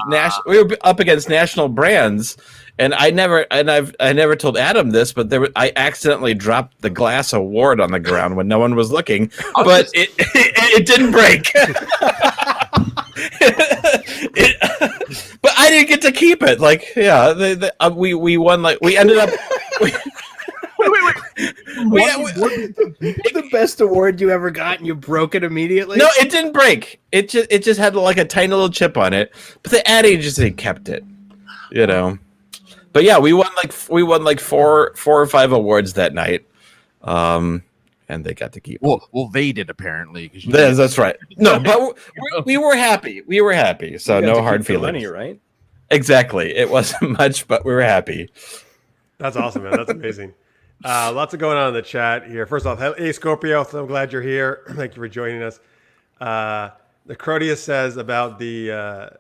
national brands, and I never told Adam this, but I accidentally dropped the glass award on the ground when no one was looking, but it didn't break. But I didn't get to keep it. Like, yeah, we won. Like, we ended up. The best award you ever got, and you broke it immediately. No, it didn't break. It just had like a tiny little chip on it. But the ad agency kept it, you know. But yeah, we won like four or five awards that night, and they got to keep it. Well, they did apparently. That's right. No, but we were happy. We were happy. So no hard feelings. Money, right? Exactly. It wasn't much, but we were happy. That's awesome, man. That's amazing. Lots of going on in the chat here. First off, hey Scorpio, so I'm glad you're here. Thank you for joining us. The Crodius says about the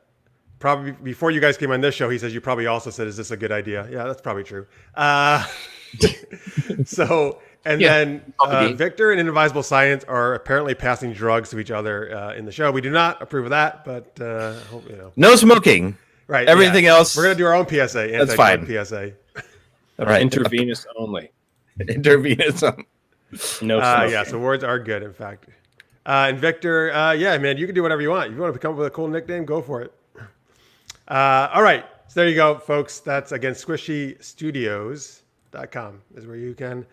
probably before you guys came on this show, he says you probably also said, "Is this a good idea?" Yeah, that's probably true. Then Victor and Inadvisable Science are apparently passing drugs to each other in the show. We do not approve of that, but I hope you know. No smoking. Right. Everything else. We're gonna do our own PSA. That's fine. PSA. Right. Intravenous only. Intravenous. No. Yeah. So words are good, in fact. And Victor, yeah, man, you can do whatever you want. If you want to come up with a cool nickname, go for it. All right. So there you go, folks. That's again squishystudios.com is where you can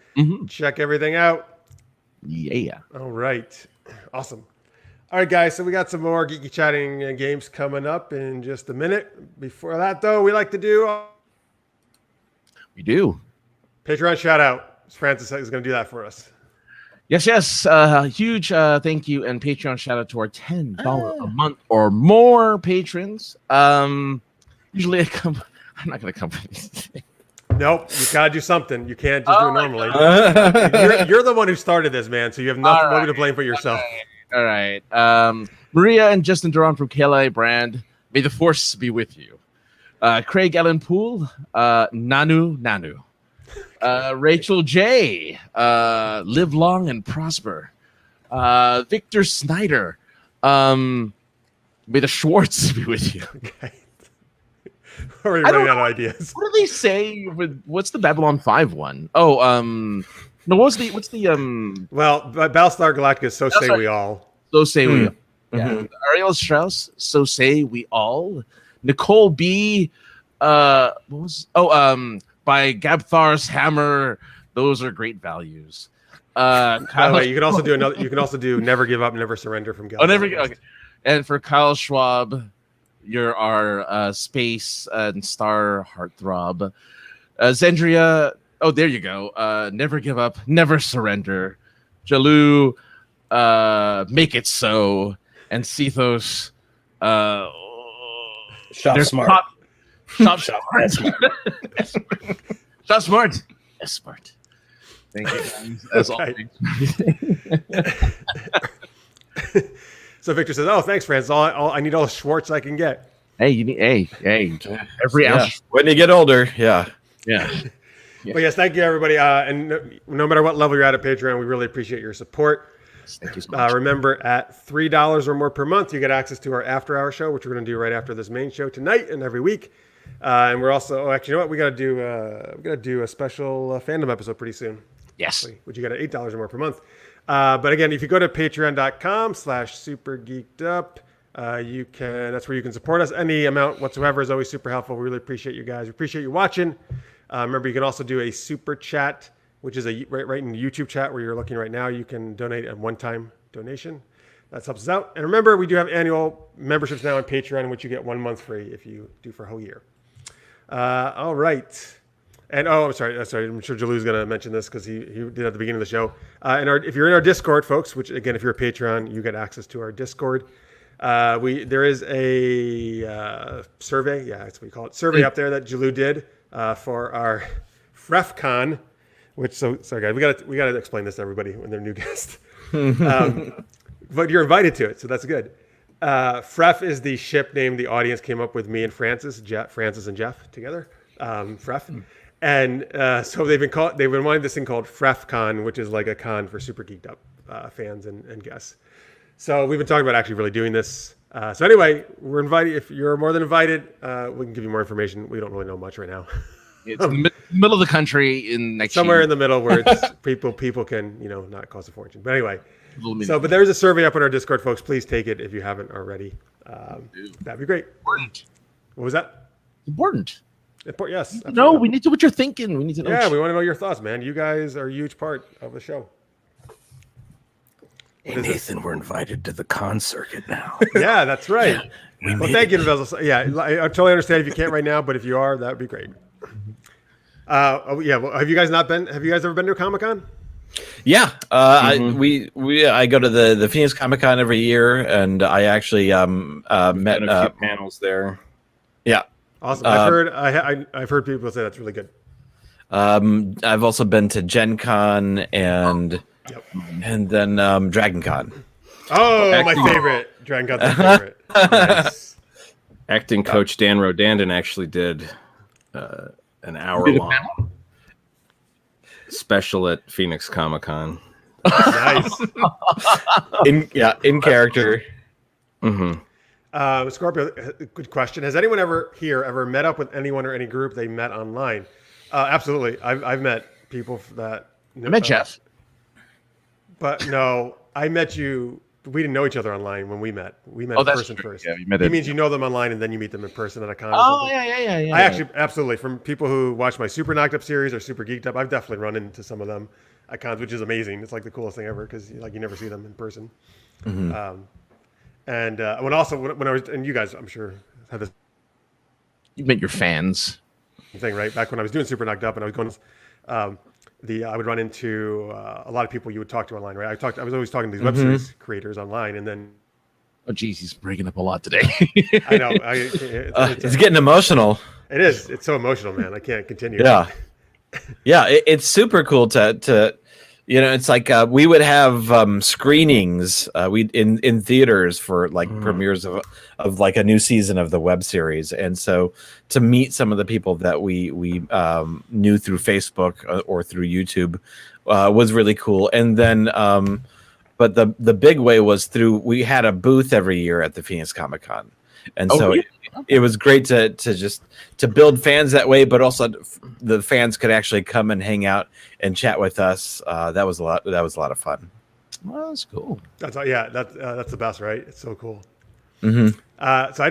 check everything out. Yeah. All right. Awesome. All right, guys. So we got some more geeky chatting and games coming up in just a minute. Before that, though, we like to do. We do. Patreon shout out. Francis is going to do that for us. Yes. Huge thank you and Patreon shout out to our $10 a month or more patrons. Usually I'm not going to come for anything. Nope, you got to do something. You can't just do it normally. You're the one who started this, man, so you have nobody to blame but yourself. All right. Maria and Justin Duran from KLA Brand. May the force be with you. Craig Ellen Poole. Nanu. Rachel J. Live long and prosper. Victor Snyder. May the Schwartz be with you. Okay. We're already running out of ideas. What do they say with what's the Babylon 5 one? Oh, no, what's the Well, Battlestar Galactica, so say we all. So say we all. Yeah. Ariel Strauss, so say we all. Nicole B. By Gabthar's Hammer. Those are great values. By the way, you can also do another. You can also do Never Give Up, Never Surrender from Galaxy. Oh, never. Okay. And for Kyle Schwab, you're our space and star heartthrob. Zendria. Oh, there you go. Never give up, never surrender. Jalu, make it so. And Cethos. Shop smart. Shop smart. Shop smart. Yes, smart. Thank you, guys. As always. So Victor says, "Oh, thanks, friends. I need all the Schwartz I can get." Hey, you need every ounce. When you get older, yeah. Yeah. But yes, thank you everybody. And no matter what level you're at Patreon, we really appreciate your support. Thank you so much. Remember, at $3 or more per month, you get access to our after-hour show, which we're going to do right after this main show tonight and every week. And we're also, actually, you know what? We got to do a special fandom episode pretty soon. Yes. Which you get at $8 or more per month. But again, if you go to patreon.com/supergeekedup, that's where you can support us. Any amount whatsoever is always super helpful. We really appreciate you guys. We appreciate you watching. Remember, you can also do a super chat, which is right in the YouTube chat where you're looking right now. You can donate a one-time donation. That helps us out. And remember, we do have annual memberships now on Patreon, in which you get 1 month free if you do for a whole year. All right. And I'm sorry. I'm sure Jalu's going to mention this because he did at the beginning of the show. If you're in our Discord, folks, which again, if you're a Patreon, you get access to our Discord. There is a survey. Yeah, that's what we call it. Survey up there that Jalu did for our FrefCon. Sorry guys, we got to explain this to everybody when they're new guests. But you're invited to it, so that's good. Fref is the ship name the audience came up with me and Francis and Jeff together. Fref. And so they've been wanting this thing called FrefCon, which is like a con for Super Geeked Up fans and guests. So we've been talking about actually really doing this. So anyway, we're invited. If you're more than invited, we can give you more information. We don't really know much right now. It's in the middle of the country in somewhere in the middle where it's people can not cost a fortune. But anyway, but there's a survey up on our Discord, folks. Please take it if you haven't already. That'd be great. Important. What was that? Important. Yes. No, we need to know what you're thinking. We need to know. Yeah, we want to know your thoughts, man. You guys are a huge part of the show. Hey, Nathan, we're invited to the con circuit now. Yeah, that's right. Well, thank you, Neville. Yeah, I totally understand if you can't right now, but if you are, that would be great. Well, have you guys ever been to a Comic-Con? Yeah, I go to the Phoenix Comic Con every year, and I actually met a few panels there. Yeah, awesome. I've heard people say that's really good. I've also been to Gen Con and then Dragon Con. Oh, my favorite. Dragon Con's my favorite. Nice. Acting coach Dan Rodandon actually did an hour-long special at Phoenix Comic Con. Nice. in character. Mm-hmm. Scorpio, good question. Has anyone ever met up with anyone or any group they met online? Absolutely. I've met people that I met Jeff. But no, I met you. We didn't know each other online when we met. We met in person first. Yeah, you met it means you know them online and then you meet them in person at a con. Oh, yeah. I actually, absolutely. From people who watch my Super Knocked Up series or Super Geeked Up, I've definitely run into some of them at cons, which is amazing. It's like the coolest thing ever because you never see them in person. Mm-hmm. When I was, and you guys, I'm sure, had this. You met your fans. Thing, right? Back when I was doing Super Knocked Up and I was going, I would run into a lot of people you would talk to online, right? I was always talking to these web series creators online, and then. Oh, geez, he's breaking up a lot today. I know. It's getting emotional. It is. It's so emotional, man. I can't continue. Yeah. Yeah, it's super cool to it's like we would have screenings in theaters for like premieres of like a new season of the web series, and so to meet some of the people that we knew through Facebook or through YouTube was really cool. And then but the big way was we had a booth every year at the Phoenix Comic Con, and it was great to build fans that way, but also the fans could actually come and hang out and chat with us. That was a lot of fun. Well, that's cool. That's the best, right? It's so cool. Mm-hmm. So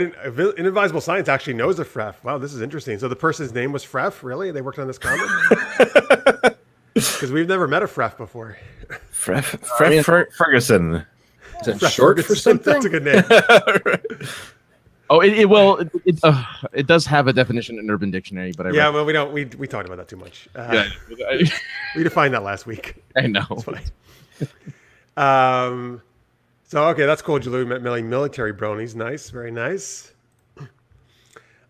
Inadvisable Science actually knows a Fref. Wow, this is interesting. So the person's name was Fref. Really? They worked on this comic? Because we've never met a Fref before. Ferguson. Is that short for something? That's a good name. Oh, it does have a definition in Urban Dictionary, but well, we don't. We talked about that too much. We defined that last week. I know. It's fine. So okay, that's cool. Jalu met military bronies. Nice, very nice.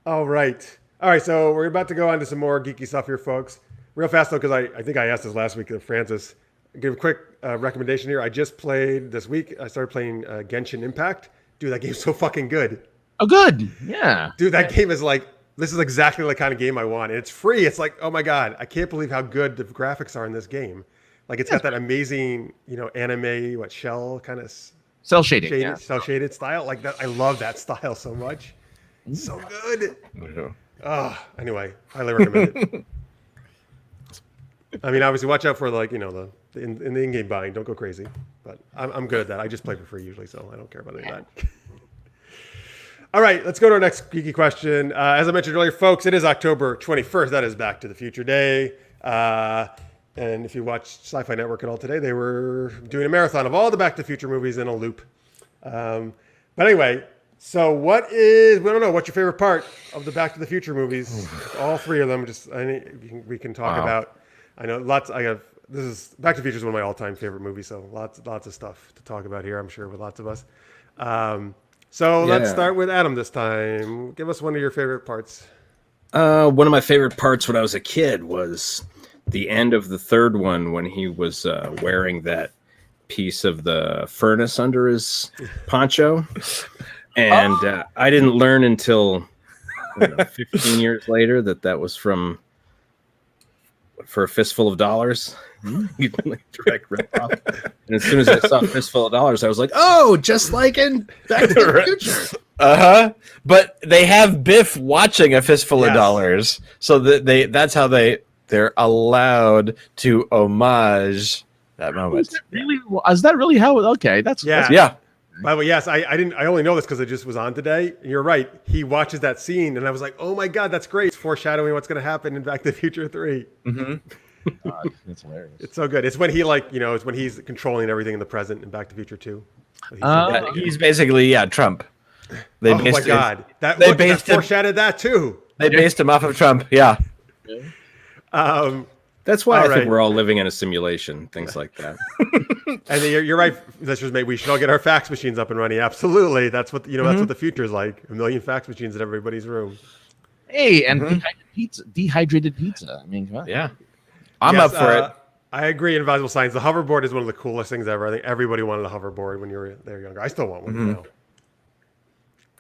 All right. So we're about to go on to some more geeky stuff here, folks. Real fast though, because I think I asked this last week to Francis. Give a quick recommendation here. I just played this week. I started playing Genshin Impact. Dude, that game's so fucking good. Oh, good. Yeah. Dude, that game is like This is exactly the kind of game I want. And it's free. It's like, oh my God, I can't believe how good the graphics are in this game. Like it's got that amazing, anime, shell kind of Cell shading. cell shaded style. Like that. I love that style so much. It's so good. Anyway, highly recommend it. I mean, obviously watch out for in the in-game buying. Don't go crazy, but I'm good at that. I just play for free usually, so I don't care about any of that. All right, let's go to our next geeky question. As I mentioned earlier, folks, it is October 21st. That is Back to the Future Day. And if you watched Sci-Fi Network at all today, they were doing a marathon of all the Back to the Future movies in a loop. But anyway, so we don't know, what's your favorite part of the Back to the Future movies? All three of them, we can talk about. I know Back to the Future is one of my all-time favorite movies, so lots of stuff to talk about here, I'm sure, with lots of us. Let's start with Adam this time. Give us one of your favorite parts. One of my favorite parts when I was a kid was the end of the third one when he was wearing that piece of the furnace under his poncho. And I didn't learn until 15 years later that was for a fistful of dollars. Direct rip-off. And as soon as I saw Fistful of Dollars, I was like, oh, just like in Back to the Future. But they have Biff watching a Fistful of Dollars, so that that's how they're allowed to homage that moment. Is that really how? Okay, that's yeah. By the way, yes, I only know this because it just was on today. You're right. He watches that scene, and I was like, oh my God, that's great. It's foreshadowing what's going to happen in Back to the Future 3. Mm-hmm. God, that's hilarious. It's so good. It's when he it's when he's controlling everything in the present in Back to the Future 2. He's basically Trump. Oh my God, they foreshadowed that too. They based him off of Trump. Yeah. That's why I think we're all living in a simulation. Things like that. And you're right, listeners. Maybe we should all get our fax machines up and running. Absolutely, that's what That's what the future is like. 1 million fax machines in everybody's room. Hey, and dehydrated pizza. I mean, come on. Yeah. I'm up for it. I agree. Invisible Signs. The hoverboard is one of the coolest things ever. I think everybody wanted a hoverboard when they were younger. I still want one now.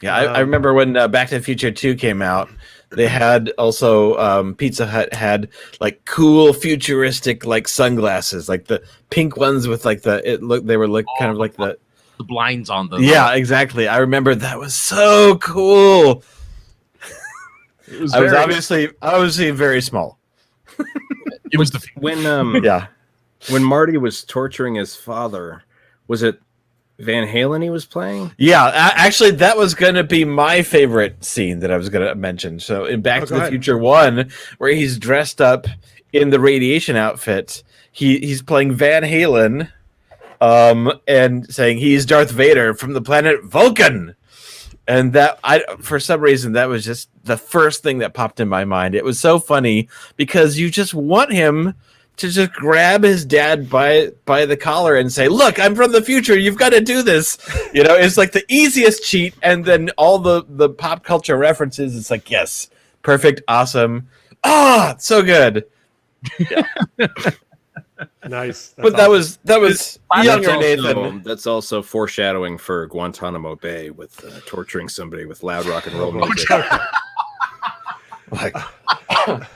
Yeah, I remember when Back to the Future 2 came out. They had also Pizza Hut had like cool futuristic sunglasses, like the pink ones with kind of like the blinds on them. Yeah, exactly. I remember that was so cool. I was obviously very small. It was when Marty was torturing his father, was it Van Halen he was playing? Yeah, actually, that was going to be my favorite scene that I was going to mention. So in Back to the Future 1, where he's dressed up in the radiation outfit, he's playing Van Halen and saying he's Darth Vader from the planet Vulcan. And for some reason, that was just the first thing that popped in my mind. It was so funny because you just want him to just grab his dad by the collar and say, look, I'm from the future. You've got to do this. It's like the easiest cheat. And then all the pop culture references, it's like, yes, perfect, awesome. So good. Yeah. Nice. But awesome. that was younger Nathan. That's also foreshadowing for Guantanamo Bay with torturing somebody with loud rock and roll music.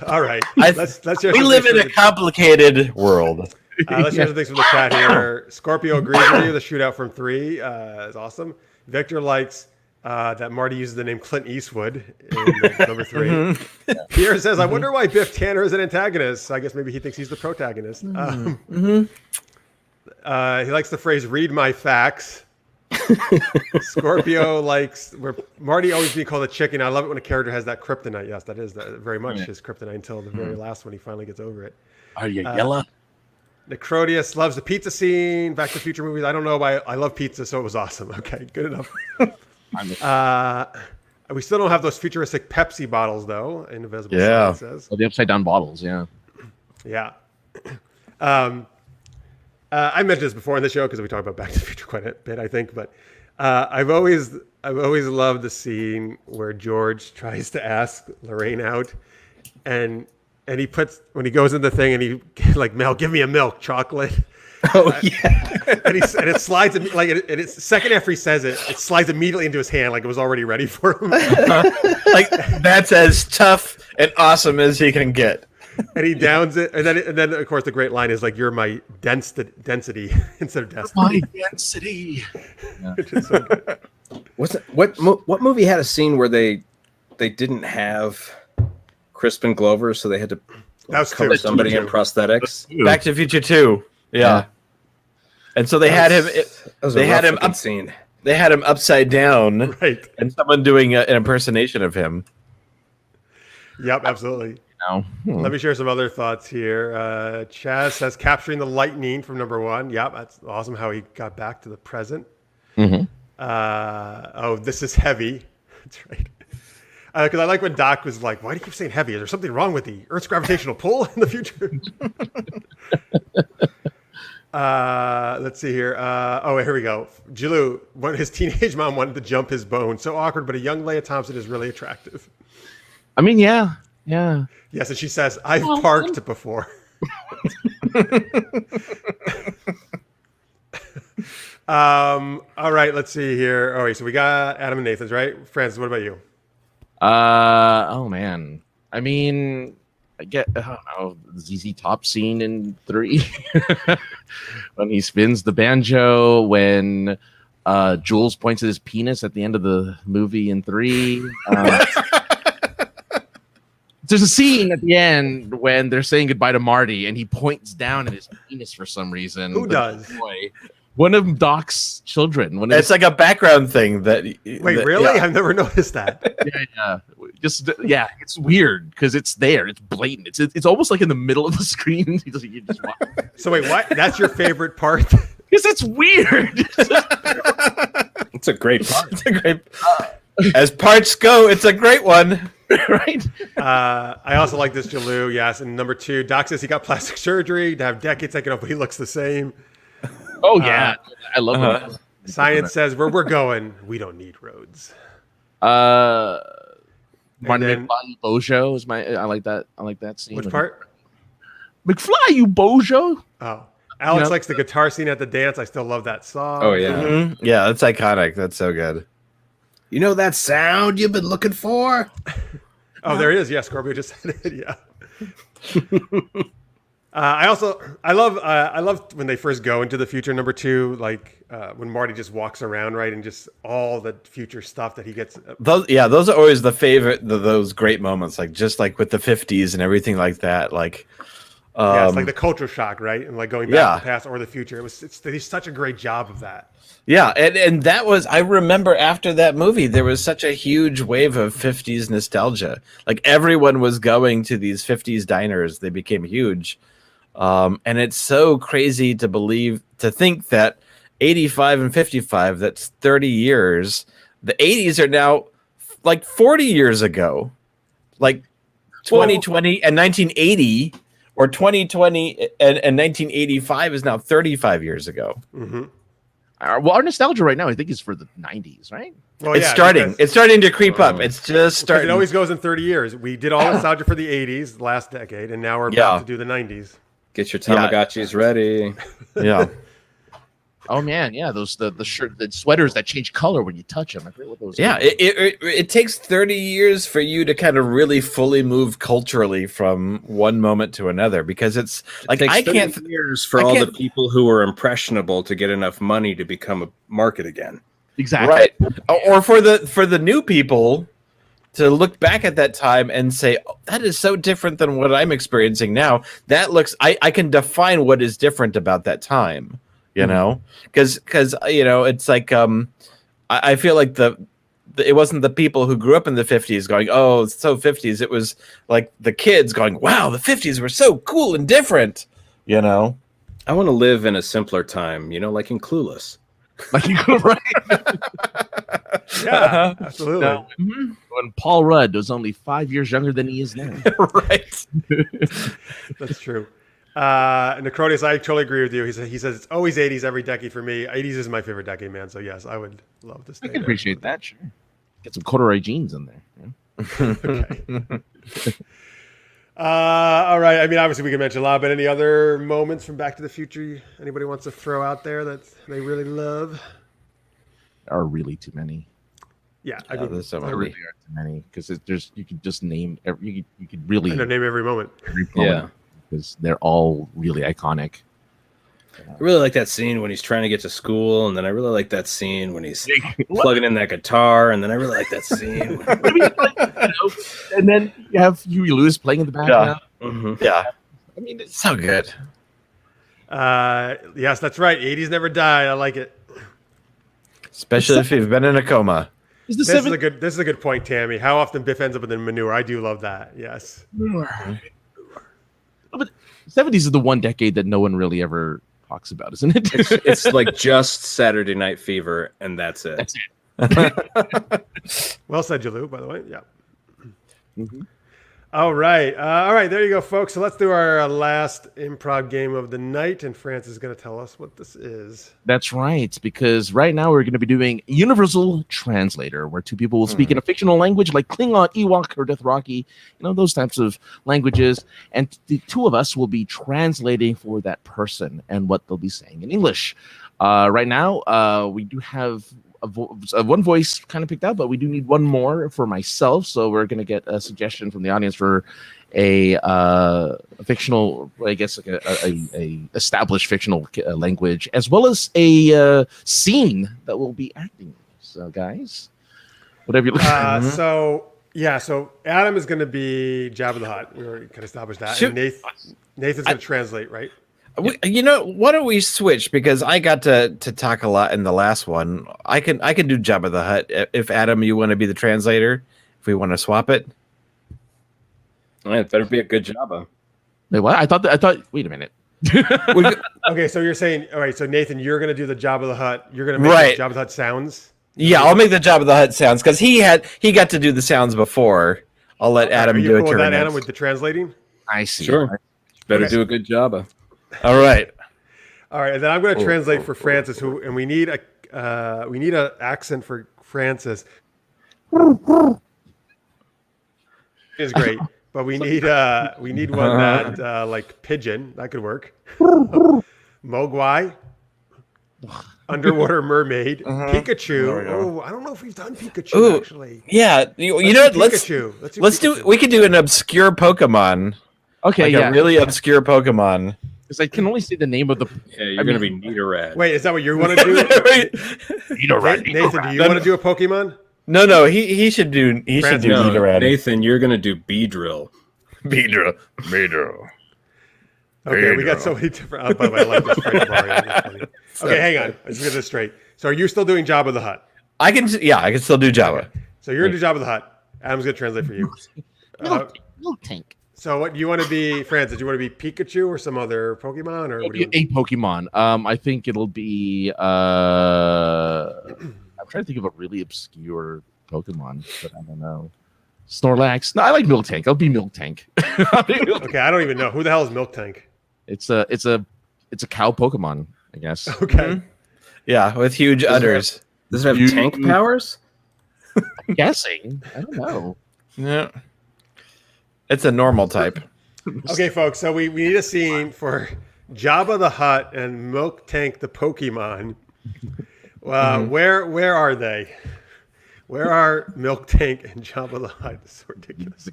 All right. Let's we live in a complicated world. Let's hear some things from the chat here. Scorpio agrees with you. The shootout from 3 is awesome. Victor likes that Marty uses the name Clint Eastwood in number 3. Mm-hmm. Pierre says, I wonder why Biff Tanner is an antagonist. I guess maybe he thinks he's the protagonist. He likes the phrase, read my facts. Scorpio likes where Marty always being called a chicken. I love it when a character has that kryptonite. Yes, that is very much his kryptonite until the very last one he finally gets over it. Are you yellow? Necrodius loves the pizza scene. Back to the Future movies. I don't know why I love pizza, so it was awesome. Okay, good enough. We still don't have those futuristic Pepsi bottles though. In Invisible Sign, says. Oh, the upside down bottles. Yeah. Yeah. I mentioned this before in the show because we talk about Back to the Future quite a bit, I think. But I've always loved the scene where George tries to ask Lorraine out, and he puts when he goes in the thing and he like, Mel, give me a milk chocolate, Oh yeah. And it slides like it's second after he says it, it slides immediately into his hand like it was already ready for him. Like that's as tough and awesome as he can get. And he downs it, and then of course the great line is like, "You're my density instead of destiny." My density. Which is so good. What movie had a scene where they didn't have Crispin Glover, so they had to That was cover two. somebody in prosthetics? Back to the Future 2. Yeah. And so they had him. They had him up. Scene. They had him upside down, Right. and someone doing an impersonation of him. Yep, absolutely. No. Let me share some other thoughts here. Chaz says capturing the lightning from number 1. Yep, that's awesome how he got back to the present. Mm-hmm. Oh, this is heavy. That's right. Because I like when Doc was like, "Why do you keep saying heavy? Is there something wrong with the Earth's gravitational pull in the future?" Let's see here. Here we go. Jilu, when his teenage mom wanted to jump his bone. So awkward, but a young Leia Thompson is really attractive. I mean, yeah. Yes, and she says, "I've parked before." All right, let's see here. All right, so we got Adam and Nathan's, right? Francis, what about you? Oh man. I mean, I don't know, the ZZ Top scene in 3 when he spins the banjo, when Jules points at his penis at the end of the movie in 3. There's a scene at the end when they're saying goodbye to Marty and he points down at his penis for some reason. Who does? Boy, one of Doc's children. It's like a background thing that. Wait, really? Yeah. I've never noticed that. Yeah. It's weird because it's there. It's blatant. It's almost like in the middle of the screen. You just watch. So wait, what? That's your favorite part? Because it's weird. It's a great part. It's a great. As parts go, it's a great one. Right? I also like this Jalou, yes. And number 2, Doc says he got plastic surgery to have decades taken off, but he looks the same. Oh yeah, I love it. Science says where we're going, we don't need roads. Martin then- McFly Bojo is my. I like that. I like that scene. Which part? McFly, you Bojo. Oh, Alex Yep. likes the guitar scene at the dance. I still love that song. Oh yeah. Mhm. Yeah, that's iconic. That's so good. You know that sound you've been looking for? Oh, there it is. Yeah, Scorpio just said it. Yeah. I love when they first go into the future. Number 2, like when Marty just walks around, right, and just all the future stuff that he gets. Those are always the favorite. Those great moments, like just like with the 50s and everything like that. Like, It's like the culture shock, right, and like going back to the past or the future. They did such a great job of that. Yeah, and that was, I remember after that movie, there was such a huge wave of 50s nostalgia. Like everyone was going to these 50s diners. They became huge. And it's so crazy to think that 85 and 55, that's 30 years. The 80s are now like 40 years ago. Like 2020 and 1980, or 2020 and 1985 is now 35 years ago. Mm-hmm. Well, our nostalgia right now, I think, is for the 90s, right? Well, It's starting. because- It's starting to creep up. It's just because starting. it always goes in 30 years. We did all nostalgia for the 80s last decade, and now we're about to do the 90s. Get your Tamagotchis ready. Yeah. Oh man, yeah, those the sweaters that change color when you touch them. I forget what those. Yeah, are. it takes 30 years for you to kind of really fully move culturally from one moment to another, because it's like It takes I 30 can't years for I all the can't- people who are impressionable to get enough money to become a market again. exactly right, or for the new people to look back at that time and say, oh, that is so different than what I'm experiencing now. That looks, I can define what is different about that time, you know, because it's like I feel like it wasn't the people who grew up in the 50s going, oh, it's so 50s. It was like the kids going, wow, the 50s were so cool and different, you know. I want to live in a simpler time, like in Clueless. like you go right. Yeah, absolutely. No, when Paul Rudd was only 5 years younger than he is now. Right. That's true. Necrotius, I totally agree with you. He says it's always 80s every decade for me. 80s is my favorite decade, man. So yes, I would love to stay I can there. appreciate that. Sure, get some corduroy jeans in there. Yeah. Okay. All right. I mean, obviously we can mention a lot, but any other moments from Back to the Future anybody wants to throw out there that they really love? There are really too many. Yeah, I mean, there's so There many. really are too many because there's you could just name you could really I know, name every moment. Yeah. because they're all really iconic. I really like that scene when he's trying to get to school, and then I really like that scene when he's plugging in that guitar, and then I really like that scene. And then you have Huey Lewis playing in the background. Yeah. I mean, it's So good. Yes, that's right. 80s never died. I like it. Especially if you've been in a coma. is the This is a good point, Tammy. How often Biff ends up in the manure? I do love that. Yes. But 70s is the one decade that no one really ever talks about, isn't it? It's like just Saturday Night Fever, and that's it. That's it. Well said, Jalou, by the way. Yeah. Mm-hmm. All right. There you go, folks. So let's do our last improv game of the night, and France is going to tell us what this is. That's right, because right now we're going to be doing Universal Translator, where two people will speak in a fictional language like Klingon, Ewok, or Dothraki, those types of languages, and the two of us will be translating for that person and what they'll be saying in English. Right now, we do have one voice kind of picked out, but we do need one more for myself, so we're going to get a suggestion from the audience for a fictional, I guess, like a established fictional language, as well as a scene that will be acting. So, guys, whatever you're looking for. So Adam is going to be Jabba the Hutt. We already kind of established that. Shoot. And Nathan's going to translate, right? Why don't we switch? Because I got to talk a lot in the last one. I can do Jabba the Hutt. If Adam, you want to be the translator, if we want to swap it. It better be a good Jabba. Wait, what? I thought. Wait a minute. Okay, so you're saying, all right, so Nathan, you're going to do the Jabba the Hutt. You're going to make the Jabba the Hutt sounds? Yeah, I'll make the Jabba the Hutt sounds because he got to do the sounds before. I'll let Adam do it. Cool with that, Adam, with the translating? I see. Sure. Better do a good Jabba. All right. And then I'm going to translate for Francis, and we need a accent for Francis. Is great, but we need one that like pigeon that could work. Mogwai, underwater mermaid, Pikachu. Oh, I don't know if we've done Pikachu actually. Yeah, you know what? Let's do. We could do an obscure Pokemon. Okay, A really obscure Pokemon. Because I can only see the name of the. Yeah, you're going to be Nidoran. Wait, is that what you want to do? Nathan, do you want to do a Pokemon? No, he should do. He should do No, Nidoran. Nathan, you're going to do Beedrill. Beedrill. Okay, we got so many different. By the way, I like this. That's funny. Okay, hang on. Let's get this straight. So, are you still doing Jabba the Hutt? I can still do Jabba. Okay. So you're gonna do Jabba the Hutt. Adam's gonna translate for you. Milk tank. So, what do you want to be, Francis? Do you want to be Pikachu or some other Pokemon, or what do you? A Pokemon. I think it'll be. I'm trying to think of a really obscure Pokemon, but I don't know. Snorlax. No, I like Milk Tank. I'll be Milk Tank. Okay, I don't even know who the hell is Milk Tank. It's a cow Pokemon, I guess. Okay. Yeah, with huge udders. Does it have tank powers? I'm guessing. I don't know. Yeah. It's a normal type. Okay, folks. So we need a scene for Jabba the Hutt and Milk Tank the Pokemon. Where are they? Where are Milk Tank and Jabba the Hutt? It's so ridiculous.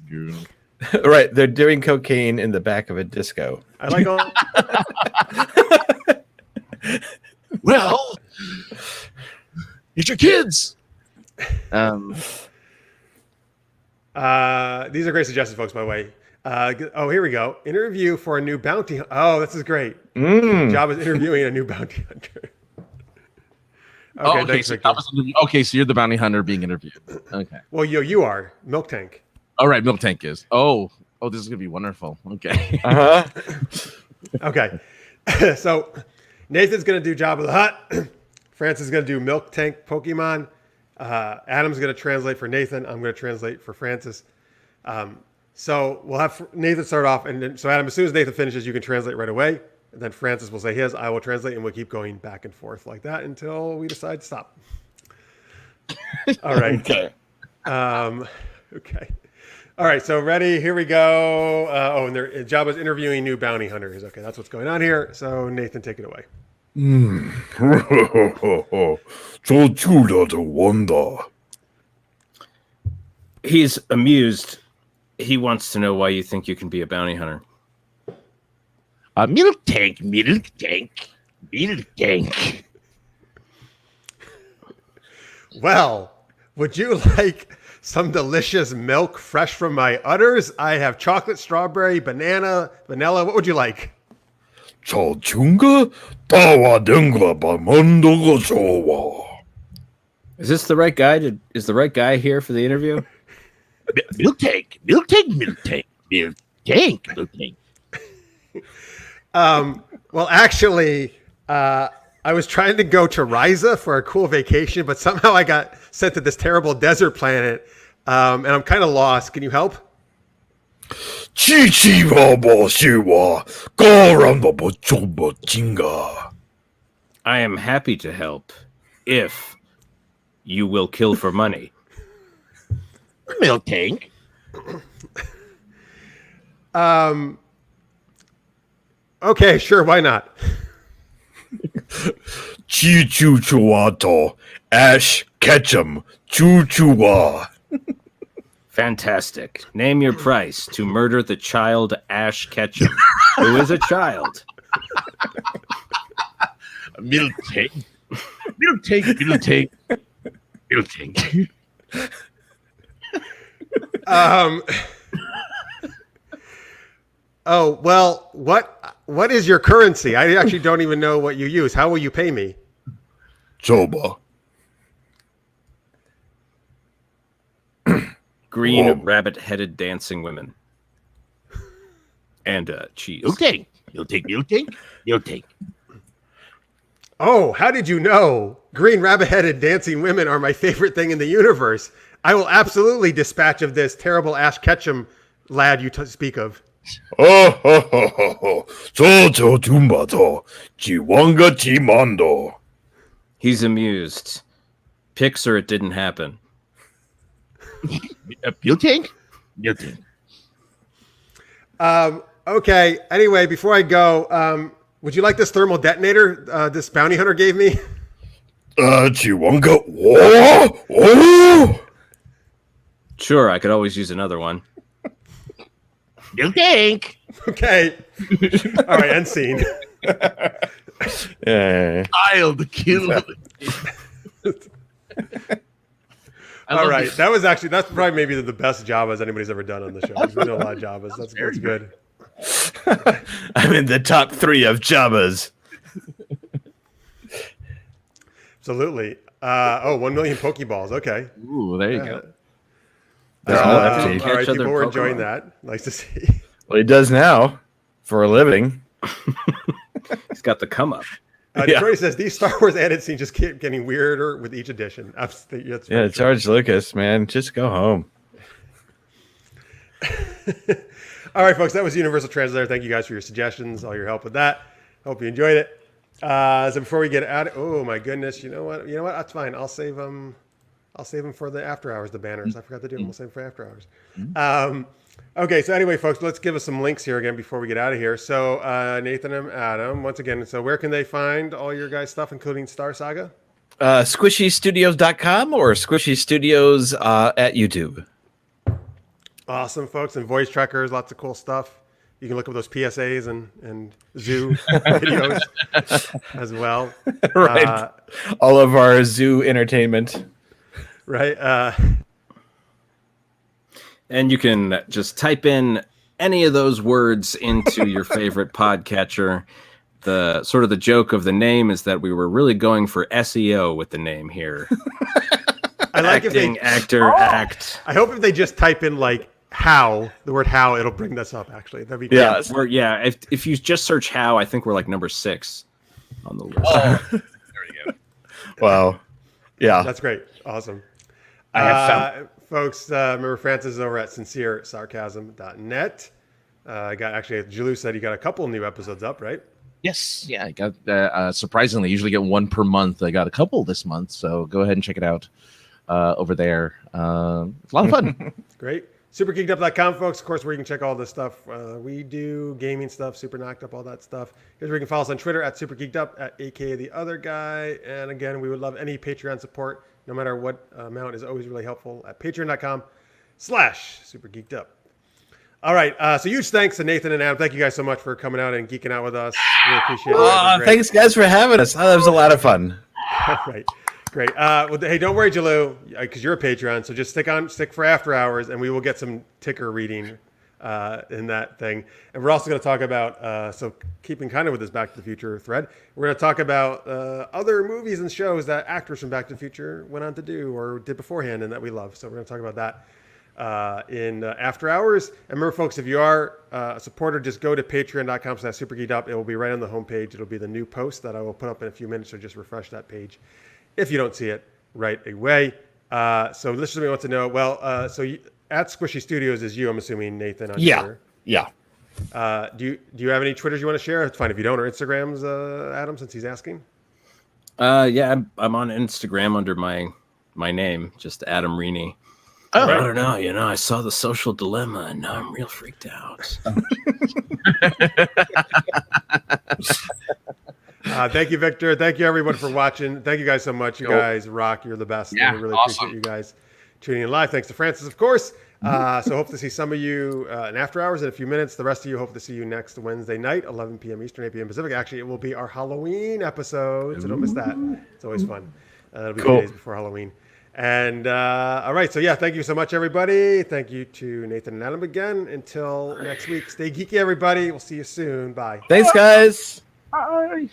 Right, they're doing cocaine in the back of a disco. I like all. Well, it's your kids. These are great suggestions, folks, by the way. Here we go. Interview for a new bounty hunter. Oh, this is great. Jabba's interviewing a new bounty hunter. Okay, so you're the bounty hunter being interviewed. Okay. Well, you are. Milk Tank. All right, Milk Tank is. Oh, this is going to be wonderful. Okay. Okay. So Nathan's going to do Jabba the Hutt. Francis is going to do Milk Tank Pokemon. Adam's going to translate for Nathan. I'm going to translate for Francis. So we'll have Nathan start off. And then, so Adam, as soon as Nathan finishes, you can translate right away. And then Francis will say his, I will translate, and we'll keep going back and forth like that until we decide to stop. All right. Okay. Okay. All right, so ready? Here we go. And Jabba's interviewing new bounty hunters. Okay, that's what's going on here. So Nathan, take it away. He's amused. He wants to know why you think you can be a bounty hunter. Milk tank, milk tank, milk tank. Well, would you like some delicious milk fresh from my udders? I have chocolate, strawberry, banana, vanilla. What would you like? Is this the right guy? Is the right guy here for the interview? Milk tank, milk tank, milk tank, milk tank, milk tank. Well, actually, I was trying to go to Ryza for a cool vacation, but somehow I got sent to this terrible desert planet, and I'm kind of lost. Can you help? I am happy to help if you will kill for money. Milk tank. Okay, sure, why not? Ash Ketchum Choo-choo-wa. Fantastic. Name your price to murder the child Ash Ketchum, who is a child. Milk tank. Milk tank, milk tank, milk tank. Oh, well, what is your currency? I actually don't even know what you use. How will you pay me? Choba. Green rabbit-headed dancing women. And cheese. Milk tank, milk tank, milk tank, milk tank. Oh, how did you know? Green rabbit-headed dancing women are my favorite thing in the universe. I will absolutely dispatch of this terrible Ash Ketchum lad you speak of. He's amused. Pics or it didn't happen. Milk tank, milk tank. Okay, anyway, before I go, would you like this thermal detonator this bounty hunter gave me? Sure, I could always use another one. Milk tank. Okay. All right, end scene. I'll kill. All right, that's probably maybe the best Javas anybody's ever done on the show. We know a lot of Javas. That's good. I'm in the top 3 of Jabba's. Absolutely. 1 million Pokeballs. Okay. Ooh, there you go. All right, catch other people were Pokemon. enjoying that. Nice to see. Well, he does now for a living. He's got the come up. Detroit says these Star Wars added scenes just keep getting weirder with each edition. That's Yeah, George Lucas, man, just go home. All right, folks, that was Universal Translator. Thank you guys for your suggestions, all your help with that. Hope you enjoyed it. So before we get out, oh my goodness, you know what? That's fine. I'll save them for the after hours. The banners. I forgot to do them. We'll save them for after hours. Okay, so anyway, folks, let's give us some links here again before we get out of here. So Nathan and Adam, once again, so where can they find all your guys' stuff, including Star Saga? SquishyStudios.com or Squishy Studios at YouTube. Awesome, folks, and voice trackers, lots of cool stuff. You can look up those PSAs and zoo videos as well. Right. All of our zoo entertainment. Right. And you can just type in any of those words into your favorite podcatcher. The sort of the joke of the name is that we were really going for SEO with the name here. I like Acting, act. I hope if they just type in like the word how, it'll bring this up. Actually, that'd be cool. If you just search how, I think we're like number 6 on the list. Oh, there we go. Wow. Yeah, That's great. Awesome. I have found. Folks, remember Francis is over at sinceresarcasm.net. Julie said you got a couple new episodes up, right? Yes, yeah, I got surprisingly, usually get one per month. I got a couple this month, so go ahead and check it out over there. It's a lot of fun. Great. supergeekedup.com, folks. Of course, where you can check all this stuff. We do gaming stuff, Super Knocked Up, all that stuff. Here's where you can follow us on Twitter at supergeekedup, at aka the other guy. And again, we would love any Patreon support, no matter what amount, is always really helpful at patreon.com/supergeekedup. All right. So huge thanks to Nathan and Adam. Thank you guys so much for coming out and geeking out with us. Really appreciate it. Thanks, guys, for having us. Oh, that was a lot of fun. Right. Great. Well, hey, don't worry, Jalou, because you're a Patreon. So just stick for after hours, and we will get some ticker reading in that thing. And we're also going to talk about, so keeping kind of with this Back to the Future thread, we're going to talk about other movies and shows that actors from Back to the Future went on to do or did beforehand and that we love. So we're going to talk about that in after hours. And remember, folks, if you are a supporter, just go to patreon.com/supergeekedup. It will be right on the homepage. It'll be the new post that I will put up in a few minutes. So just refresh that page if you don't see it right away. So listeners may want to know, well, at Squishy Studios is you, I'm assuming, Nathan, on Twitter. Yeah. Do you have any Twitters you want to share? It's fine if you don't, or Instagrams, Adam, since he's asking. Yeah, I'm on Instagram under my name, just Adam Rini. Oh, I don't know. I saw The Social Dilemma, and now I'm real freaked out. Thank you, Victor. Thank you, everyone, for watching. Thank you guys so much. You guys rock. You're the best. Yeah, we really awesome. appreciate you guys tuning in live. Thanks to Francis, of course. So hope to see some of you in after hours in a few minutes. The rest of you, hope to see you next Wednesday night, 11 p.m. Eastern, 8 p.m. Pacific. Actually, it will be our Halloween episode, so don't miss that. It's always fun. It'll be 2 days before Halloween. And all right, so yeah, thank you so much, everybody. Thank you to Nathan and Adam again. Until next week, stay geeky, everybody. We'll see you soon. Bye. Thanks, guys. Bye.